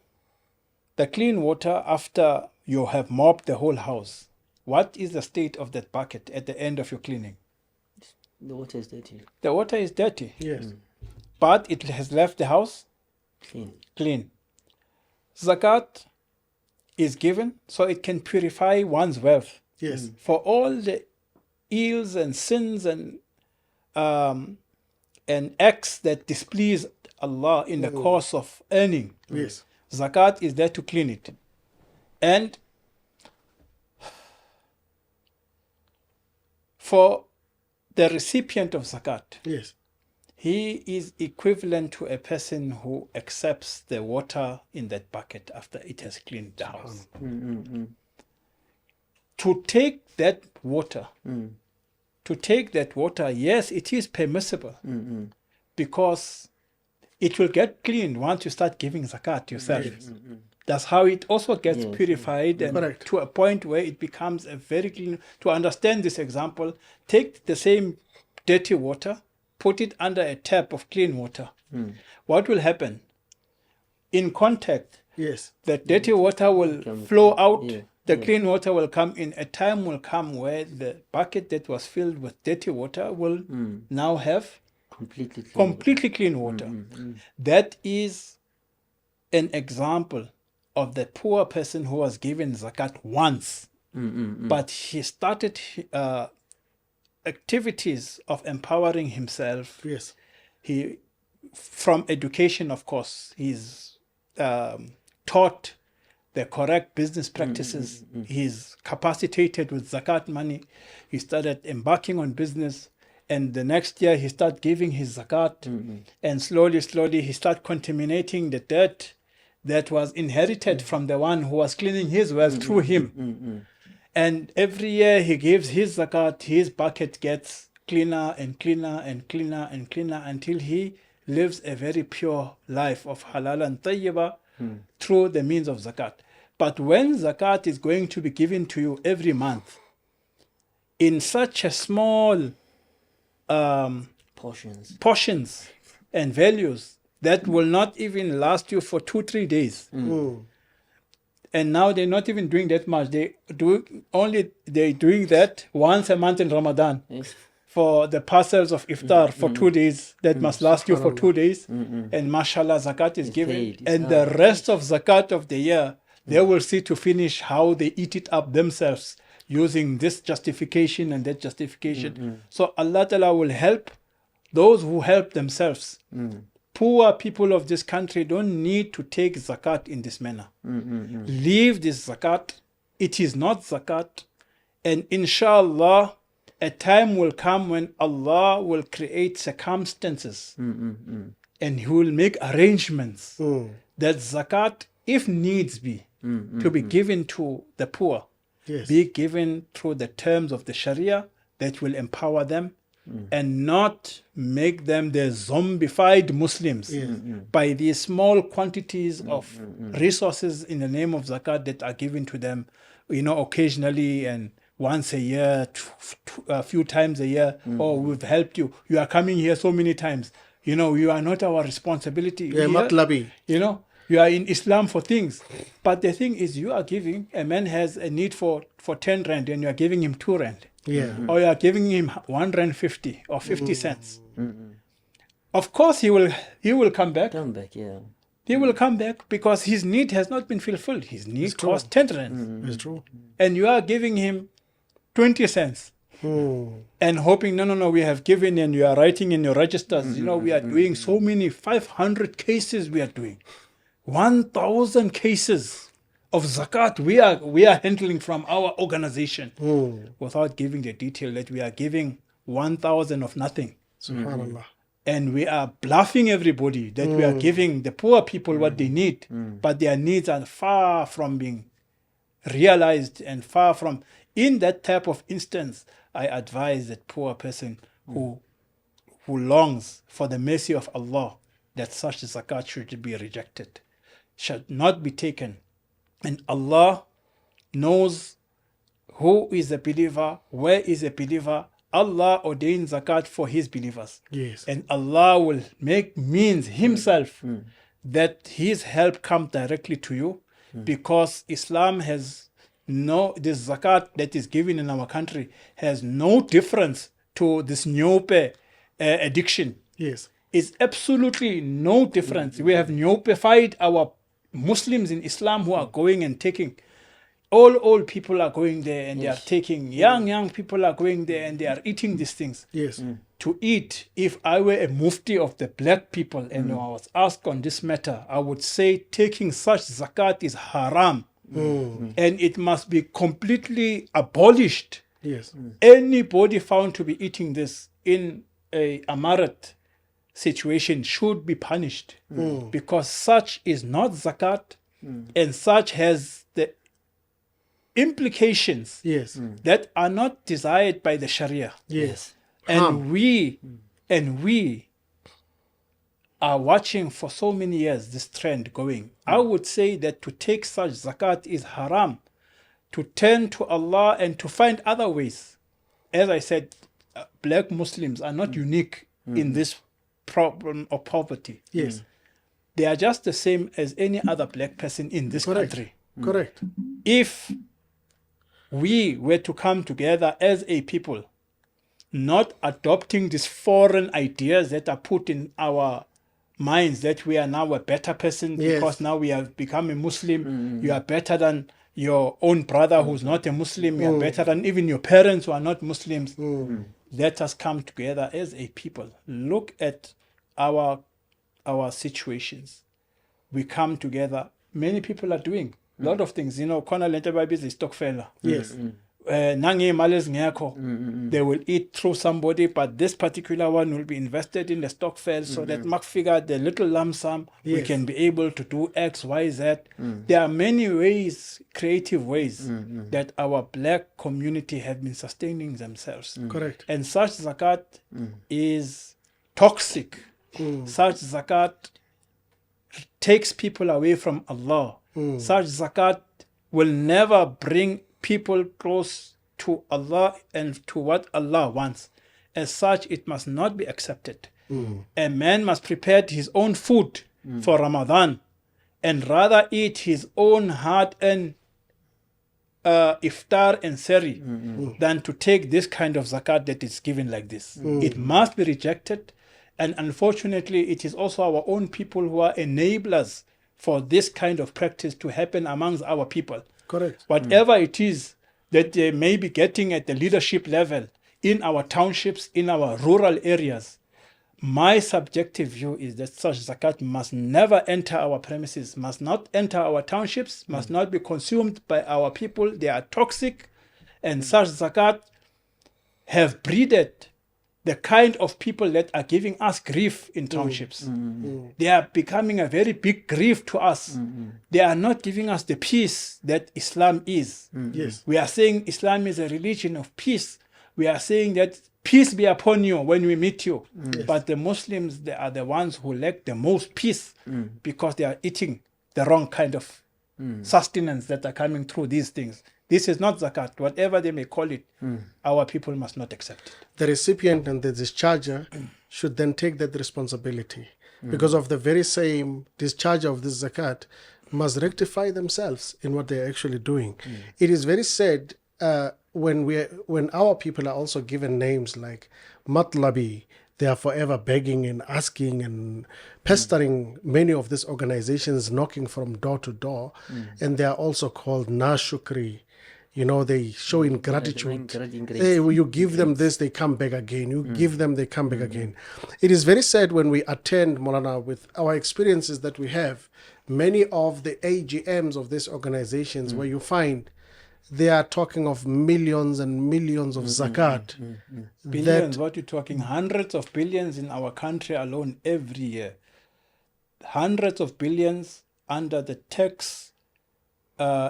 the clean water after you have mopped the whole house. What is the state of that bucket at the end of your cleaning? The water is dirty. The water is dirty, Yes. but it has left the house Clean. clean. Zakat is given so it can purify one's wealth Yes. for all the ills and sins and acts that displease Allah in the course of earning. Yes. Zakat is there to clean it. And for the recipient of zakat, Yes. he is equivalent to a person who accepts the water in that bucket after it has cleaned the house. To take that water, yes, it is permissible because it will get cleaned once you start giving zakat yourself. That's how it also gets purified and Correct. to a point where it becomes a very clean. To understand this example, take the same dirty water, put it under a tap of clean water. What will happen? In contact, Yes. the dirty water will flow out, Yeah, the clean water will come in. A time will come where the bucket that was filled with dirty water will now have Completely clean. completely clean water. That is an example of the poor person who was given zakat once, but he started activities of empowering himself. Yes. He, from education, of course, he's taught the correct business practices. He's capacitated with zakat money. He started embarking on business. And the next year he started giving his zakat. And slowly he started contaminating the dirt that was inherited from the one who was cleaning his wealth through him. And every year he gives his zakat, his bucket gets cleaner and cleaner and cleaner and cleaner until he lives a very pure life of halal and tayyiba through the means of zakat. But when zakat is going to be given to you every month in such a small portions and values that will not even last you for 2-3 days. And now they're not even doing that much. They're doing that once a month in Ramadan. Yes. For the parcels of iftar for 2 days that must last you for 2 days. And mashallah, zakat is given. paid. And the rest of zakat of the year, they will see to finish how they eat it up themselves using this justification and that justification. So Allah Ta'ala will help those who help themselves. Poor people of this country don't need to take zakat in this manner. Leave this zakat. It is not zakat. And inshallah, a time will come when Allah will create circumstances and He will make arrangements that zakat, if needs be, to be given to the poor, be given through the terms of the Sharia that will empower them and not make them the zombified Muslims by these small quantities of resources in the name of zakat that are given to them, occasionally and once a year, a few times a year. Oh, we've helped you. You are coming here so many times. You are not our responsibility. Yeah, matlabi. You are in Islam for things. But the thing is, you are giving, a man has a need for 10 rand and you are giving him 2 rand. Yeah. Or you are giving him 1 rand 50 or 50 cents. Of course, he will come back. Come back, yeah. He will come back because his need has not been fulfilled. His need costs 10 rand. It's true. And you are giving him 20 cents. And hoping, no, we have given, and you are writing in your registers, we are doing so many, 500 cases we are doing. 1,000 cases of zakat we are handling from our organization without giving the detail that we are giving 1,000 of nothing. Subhanallah. And we are bluffing everybody that we are giving the poor people what they need, but their needs are far from being realized and far from. In that type of instance, I advise that poor person who longs for the mercy of Allah, that such zakat should be rejected, should not be taken. And Allah knows who is a believer, where is a believer. Allah ordained zakat for His believers. Yes. And Allah will make means Himself that His help come directly to you, because Islam has this zakat that is given in our country has no difference to this nyope addiction. Yes. It's absolutely no difference. We have nyopified our Muslims in Islam who are going and taking. All old people are going there and they are taking. Young people are going there and they are eating these things. Yes. To eat, if I were a mufti of the black people and I was asked on this matter, I would say taking such zakat is haram. And it must be completely abolished. Yes. Anybody found to be eating this in a amarat situation should be punished, because such is not zakat, and such has the implications that are not desired by the Sharia. Yes. And we are watching for so many years this trend going. I would say that to take such zakat is haram. To turn to Allah and to find other ways. As I said, black Muslims are not unique in this problem of poverty. Yes. They are just the same as any other black person in this country. Correct. If we were to come together as a people, not adopting these foreign ideas that are put in our minds that we are now a better person Yes. because now we have become a Muslim. You are better than your own brother who's not a Muslim. You are better than even your parents who are not Muslims. Let us come together as a people. Look at our situations. We come together. Many people are doing a lot of things. Khona lento abayibiza istokfela. Yes. Nangeemali ezingekho, they will eat through somebody, but this particular one will be invested in the stokvel so that makufika the little lump sum, we Yes. can be able to do X, Y, Z. There are many ways, creative ways, that our black community have been sustaining themselves. Correct. And such zakat is toxic. Such zakat takes people away from Allah. Such zakat will never bring people close to Allah and to what Allah wants. As such, it must not be accepted. A man must prepare his own food for Ramadan and rather eat his own hard-earned iftar and seri than to take this kind of zakat that is given like this. It must be rejected. And unfortunately, it is also our own people who are enablers for this kind of practice to happen amongst our people. Correct. Whatever it is that they may be getting at the leadership level in our townships, in our rural areas, my subjective view is that such zakat must never enter our premises, must not enter our townships, must not be consumed by our people. They are toxic, and such zakat have breeded the kind of people that are giving us grief in townships. They are becoming a very big grief to us. They are not giving us the peace that Islam is. Yes. We are saying Islam is a religion of peace. We are saying that peace be upon you when we meet you. But the Muslims, they are the ones who lack the most peace because they are eating the wrong kind of sustenance that are coming through these things. This is not zakat, whatever they may call it. Our people must not accept it. The recipient and the discharger should then take that responsibility because of the very same discharger of this zakat must rectify themselves in what they're actually doing. It is very sad when our people are also given names like matlabi. They are forever begging and asking and pestering many of these organizations, knocking from door to door, and they are also called nashukri. They show ingratitude. Hey, you give them this, they come back again. You give them, they come back again. It is very sad when we attend, Maulana, with our experiences that we have, many of the AGMs of these organizations where you find they are talking of millions and millions of zakat. Billions, what you're talking, hundreds of billions in our country alone every year. Hundreds of billions under the tax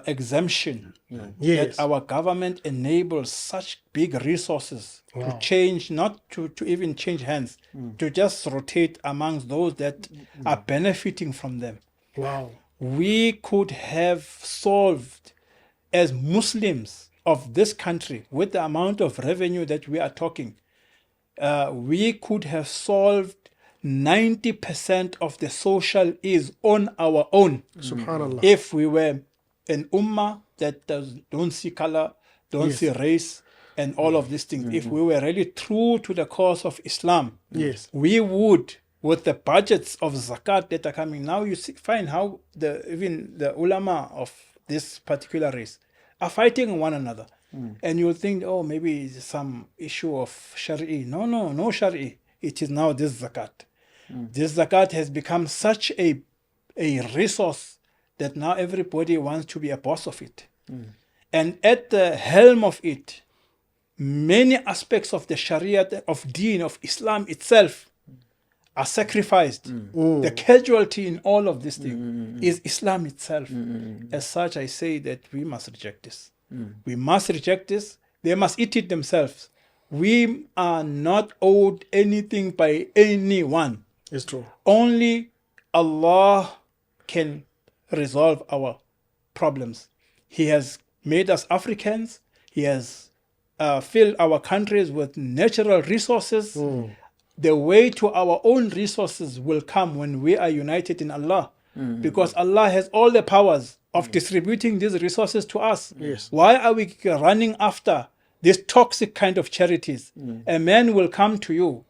exemption Yes. that our government enables such big resources to change, not to even change hands, to just rotate amongst those that are benefiting from them. Wow. We could have solved, as Muslims of this country, with the amount of revenue that we are talking, we could have solved 90% of the social ills on our own. Subhanallah. If we were an ummah that don't see color, don't see race, and all of these things, if we were really true to the cause of Islam, Yes. we would, with the budgets of zakat that are coming now, you find how even the ulama of this particular race are fighting one another. And you'll think, oh, maybe it's some issue of shari. No shari. It is now this zakat. This zakat has become such a resource that now everybody wants to be a boss of it. And at the helm of it, many aspects of the Sharia, of Deen, of Islam itself are sacrificed. The casualty in all of this thing is Islam itself. As such, I say that we must reject this. We must reject this. They must eat it themselves. We are not owed anything by anyone. It's true. Only Allah can resolve our problems. He has made us Africans. He has filled our countries with natural resources. The way to our own resources will come when we are united in Allah. Because Allah has all the powers of distributing these resources to us. Yes. Why are we running after this toxic kind of charities? A man will come to you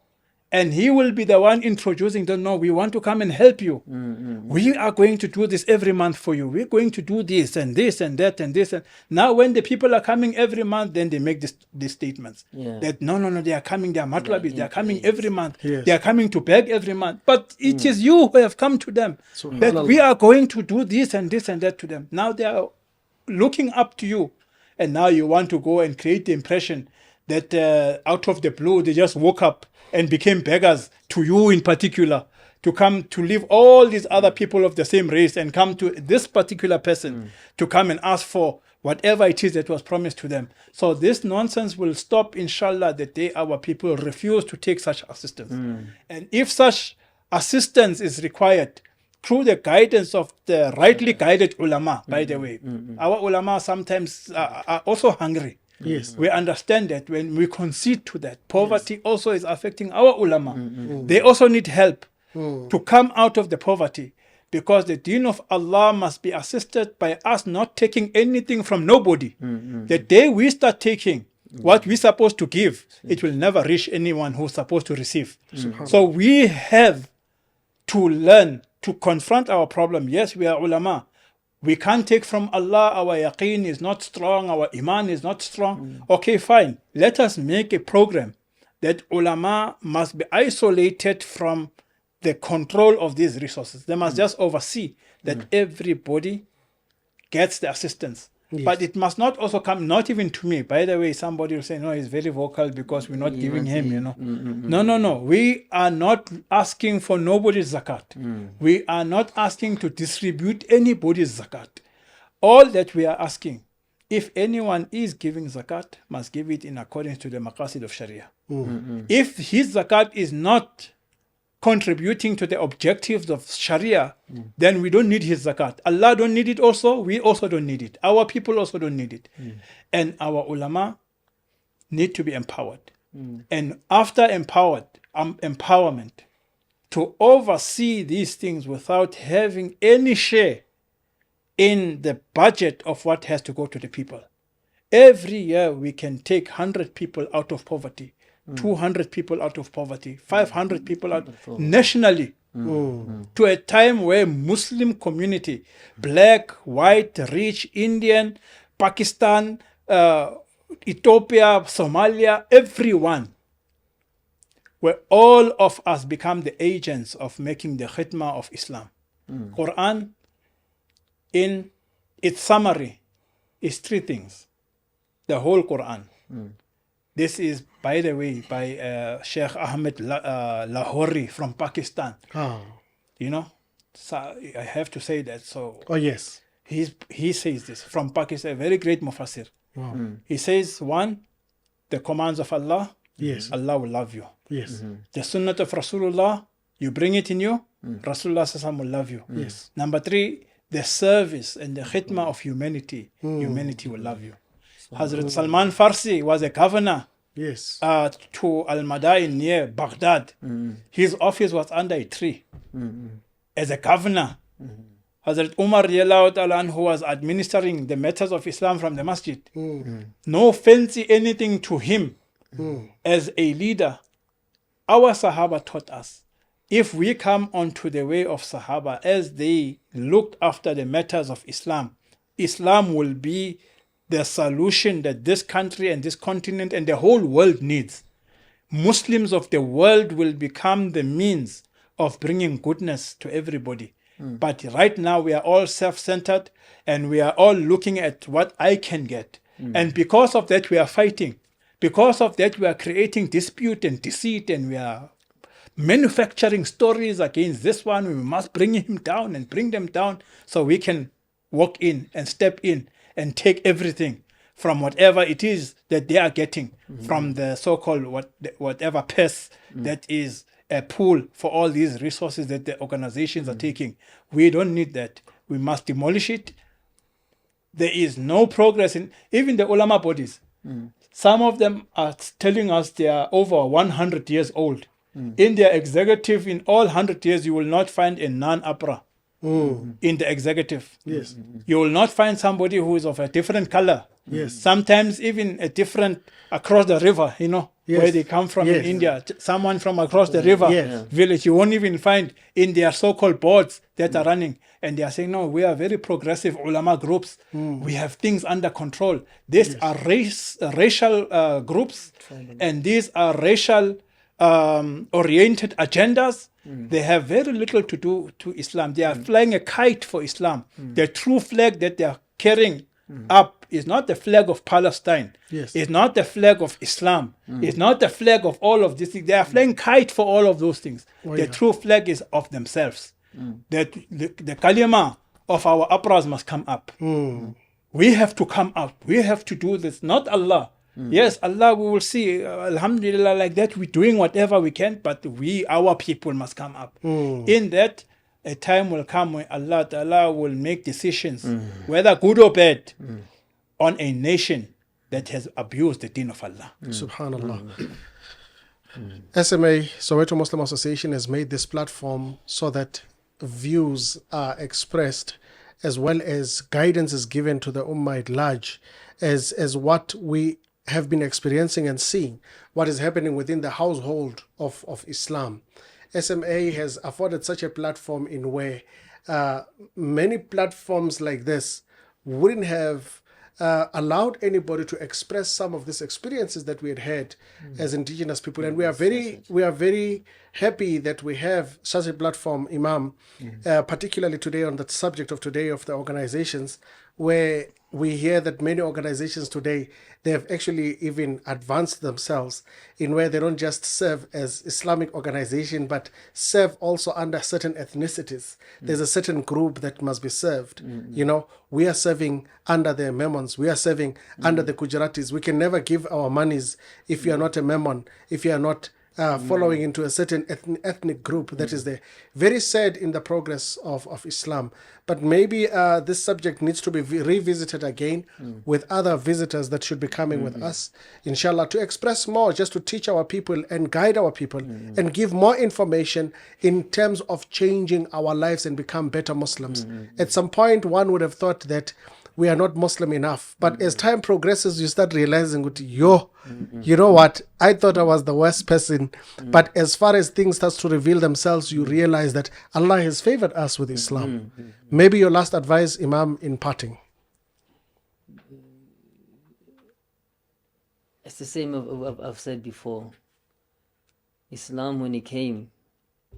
And he will be the one introducing them. No, we want to come and help you. We are going to do this every month for you. We're going to do this and this and that and this. And now when the people are coming every month, then they make these statements. Yeah. That no, they are coming, they are matlabis, they are coming every month. Yes. They are coming to beg every month. But it is you who have come to them. That Subhanallah. we are going to do this and this and that to them. Now they are looking up to you. And now you want to go and create the impression that out of the blue, they just woke up and became beggars to you in particular, to come to leave all these other people of the same race and come to this particular person to come and ask for whatever it is that was promised to them. So this nonsense will stop, inshallah, the day our people refuse to take such assistance. And if such assistance is required, through the guidance of the rightly guided ulama, by the way, our ulama sometimes are also hungry. Yes. We understand that when we concede to that, poverty also is affecting our ulama. They also need help to come out of the poverty, because the deen of Allah must be assisted by us not taking anything from nobody. The day we start taking what we're supposed to give, it will never reach anyone who's supposed to receive. So we have to learn to confront our problem. Yes, we are ulama. We can't take from Allah. Our yaqeen is not strong. Our iman is not strong. Okay, fine. Let us make a program that ulama must be isolated from the control of these resources. They must just oversee that everybody gets the assistance. Yes. But it must not also come, not even to me. By the way, somebody will say, no, he's very vocal because we're not giving him, you know. No. We are not asking for nobody's zakat. We are not asking to distribute anybody's zakat. All that we are asking, if anyone is giving zakat, must give it in accordance to the maqasid of Sharia. If his zakat is not contributing to the objectives of Sharia, then we don't need his zakat. Allah don't need it also, we also don't need it. Our people also don't need it. And our ulama need to be empowered. And after empowerment, to oversee these things without having any share in the budget of what has to go to the people. Every year we can take 100 people out of poverty, 200 people out of poverty, 500 people out nationally, to a time where Muslim community, black, white, rich, Indian, Pakistan, Ethiopia, Somalia, everyone, where all of us become the agents of making the khidmah of Islam. Qur'an, in its summary, is three things. The whole Qur'an. This is, by the way, by Sheikh Ahmed Lahori from Pakistan. You know, so I have to say that. So Oh, yes. he says this from Pakistan, a very great mufassir. Wow. He says, one, the commands of Allah, Yes. Allah will love you. Yes. The sunnah of Rasulullah, you bring it in you, Rasulullah will love you. Yes. Number three, the service and the khidmah of humanity, humanity will love you. Hazrat Salman Farsi was a governor Yes. to Al-Madain near Baghdad. His office was under a tree. As a governor, Hazrat Umar radiallahu ta'ala, who was administering the matters of Islam from the masjid, no fancy anything to him as a leader. Our Sahaba taught us, if we come onto the way of Sahaba as they looked after the matters of Islam, Islam will be the solution that this country and this continent and the whole world needs. Muslims of the world will become the means of bringing goodness to everybody. But right now we are all self-centered and we are all looking at what I can get. And because of that we are fighting. Because of that we are creating dispute and deceit, and we are manufacturing stories against this one. We must bring him down and bring them down so we can walk in and step in and take everything from whatever it is that they are getting from the so-called whatever purse that is a pool for all these resources that the organizations are taking. We don't need that. We must demolish it. There is no progress in even the ulama bodies. Some of them are telling us they are over 100 years old. In their executive, in all 100 years, you will not find a non-APRA in the executive. Yes. You will not find somebody who is of a different color. Yes. Sometimes even a different across the river, you know. Yes. where they come from in Yes. India. Someone from across the river Yes. village, you won't even find in their so-called boards that are running. And they are saying, no, we are very progressive ulama groups. We have things under control. These are racial groups, and these are racial oriented agendas. They have very little to do to Islam. They are flying a kite for Islam. The true flag that they are carrying up is not the flag of Palestine. Yes. It's not the flag of Islam. It's not the flag of all of these things. They are flying kite for all of those things. The true flag is of themselves. That the kalima of our upras must come up. We have to come out. We have to do this, not Allah. Yes, Allah, we will see. Alhamdulillah, like that, we're doing whatever we can, but our people must come up. In that, a time will come when Allah Ta'ala will make decisions, whether good or bad, on a nation that has abused the deen of Allah. Subhanallah. SMA, Soweto Muslim Association, has made this platform so that views are expressed as well as guidance is given to the Ummah at large as what we have been experiencing and seeing, what is happening within the household of Islam. SMA has afforded such a platform in where many platforms like this wouldn't have allowed anybody to express some of these experiences that we had as indigenous people. And we are very happy that we have such a platform, Imam, particularly today on the subject of today of the organizations, where we hear that many organizations today, they have actually even advanced themselves in where they don't just serve as Islamic organization, but serve also under certain ethnicities. There's a certain group that must be served. You know, we are serving under the Memons. We are serving under the Gujaratis. We can never give our monies if you are not a Memon, if you are not following into a certain ethnic group that is there. Very sad in the progress of Islam. But maybe this subject needs to be revisited again with other visitors that should be coming with us, inshallah, to express more, just to teach our people and guide our people and give more information in terms of changing our lives and become better Muslims. At some point, one would have thought that we are not Muslim enough. But as time progresses, you start realizing, you know what? I thought I was the worst person. But as far as things start to reveal themselves, you realize that Allah has favored us with Islam. Maybe your last advice, Imam, in parting. It's the same I've said before. Islam, when it came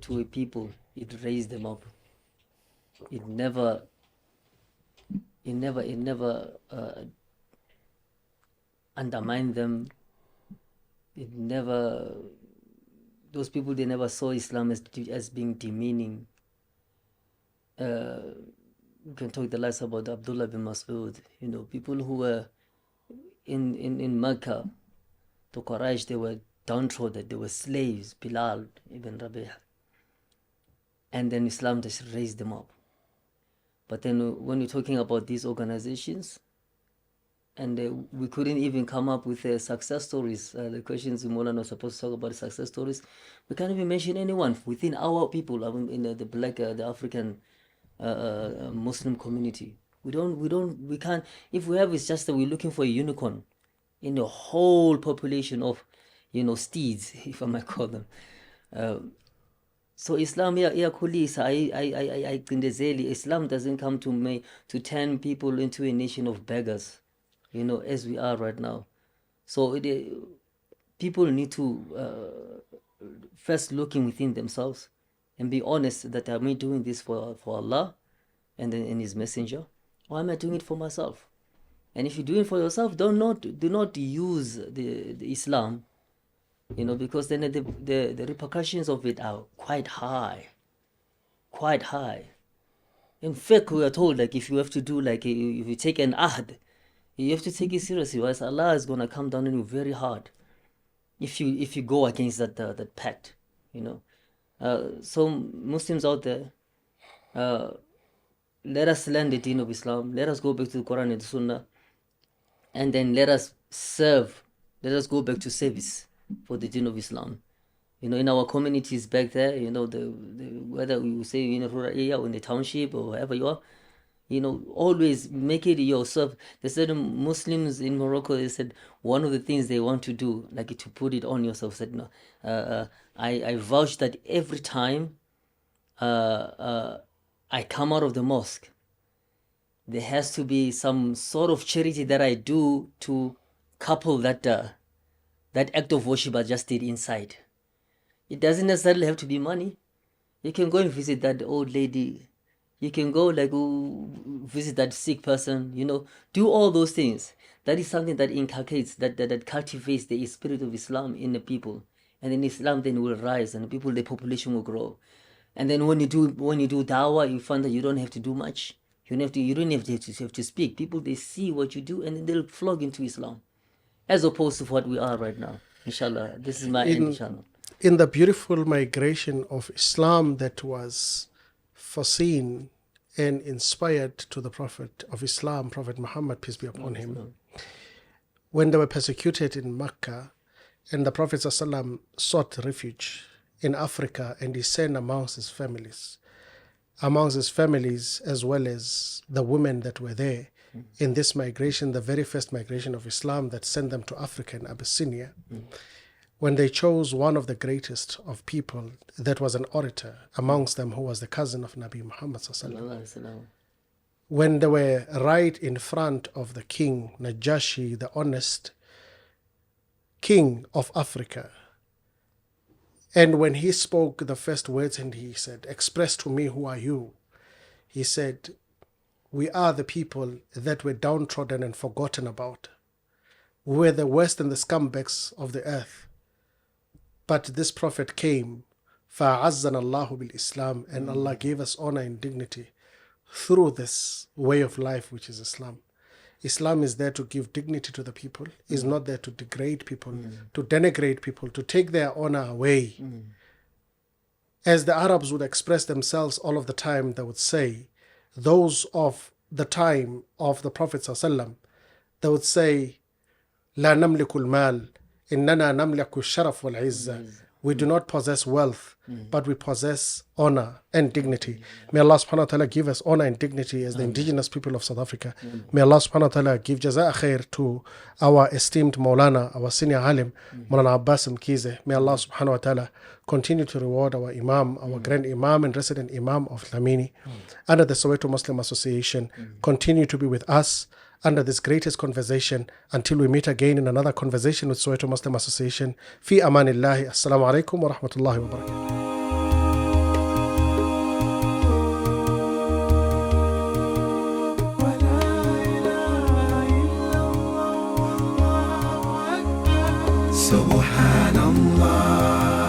to a people, it raised them up. It never undermined them. It never, those people, they never saw Islam as being demeaning. We can talk the last about Abdullah bin Mas'ud, you know, people who were in Mecca, the Quraysh, they were downtrodden, they were slaves, Bilal ibn Rabih. And then Islam just raised them up. But then when we're talking about these organizations, and we couldn't even come up with success stories. The questions Mola was supposed to talk about success stories. We can't even mention anyone within our people, in the black, the African Muslim community. We can't. If we have, it's just that we're looking for a unicorn in the whole population of, you know, steeds, if I might call them. So Islam, Islam doesn't come to turn people into a nation of beggars, you know, as we are right now. So people need to first looking within themselves and be honest that am I doing this for Allah and His Messenger, or am I doing it for myself? And if you do it for yourself, do not use the Islam, you know, because then the repercussions of it are quite high. In fact, we are told, like, if you have to do, like, if you take an ahd, you have to take it seriously, otherwise Allah is going to come down on you very hard if you go against that pact, you know. So Muslims out there, let us learn the deen of Islam. Let us go back to the Qur'an and Sunnah, and then let us serve. Let us go back to service for the deen of Islam. You know, in our communities back there, you know, whether we say in a rural area or in the township or wherever you are, always make it yourself. They said Muslims in Morocco, they said one of the things they want to do, like to put it on yourself, said no. I vouch that every time I come out of the mosque, there has to be some sort of charity that I do to couple that act of worship I just did inside. It doesn't necessarily have to be money. You can go and visit that old lady. You can go visit that sick person, do all those things. That is something that inculcates, that cultivates the spirit of Islam in the people. And then Islam then will rise and the population will grow. And then when you do dawah, you find that you don't have to do much. You don't have to speak. People, they see what you do and then they'll flock into Islam. As opposed to what we are right now. Inshallah. This is my end, inshallah. In the beautiful migration of Islam that was foreseen and inspired to the Prophet of Islam, Prophet Muhammad, peace be upon him, when they were persecuted in Mecca, and the Prophet ﷺ sought refuge in Africa, and he sent amongst his families as well as the women that were there in this migration, the very first migration of Islam that sent them to Africa and Abyssinia. When they chose one of the greatest of people that was an orator amongst them, who was the cousin of Nabi Muhammad ﷺ. When they were right in front of the king, Najashi, the honest king of Africa, and when he spoke the first words and he said, "Express to me, who are you?" He said, "We are the people that were downtrodden and forgotten about. We were the worst and the scumbags of the earth. But this prophet came, فَعَزَّنَ اللَّهُ بِالْإِسْلَامِ, and Allah gave us honor and dignity through this way of life, which is Islam. Islam is there to give dignity to the people. Is not there to degrade people, to denigrate people, to take their honor away." As the Arabs would express themselves all of the time, they would say, those of the time of the Prophet ﷺ, they would say, "La namliku al-mal, innana namliku al-sharaf wal-izza." We do not possess wealth, but we possess honor and dignity. May Allah subhanahu wa ta'ala give us honor and dignity as the indigenous people of South Africa. May Allah subhanahu wa ta'ala give jaza khair to our esteemed Maulana, our senior alim, Maulana Abbas Mkize. May Allah subhanahu wa ta'ala continue to reward our Imam, our grand Imam and resident Imam of Lamini, under the Soweto Muslim Association. Continue to be with us under this greatest conversation until we meet again in another conversation with Soweto Muslim Association. Fi amanillahi. Assalamu alaikum wa rahmatullahi wa barakatuh. Subhanallah.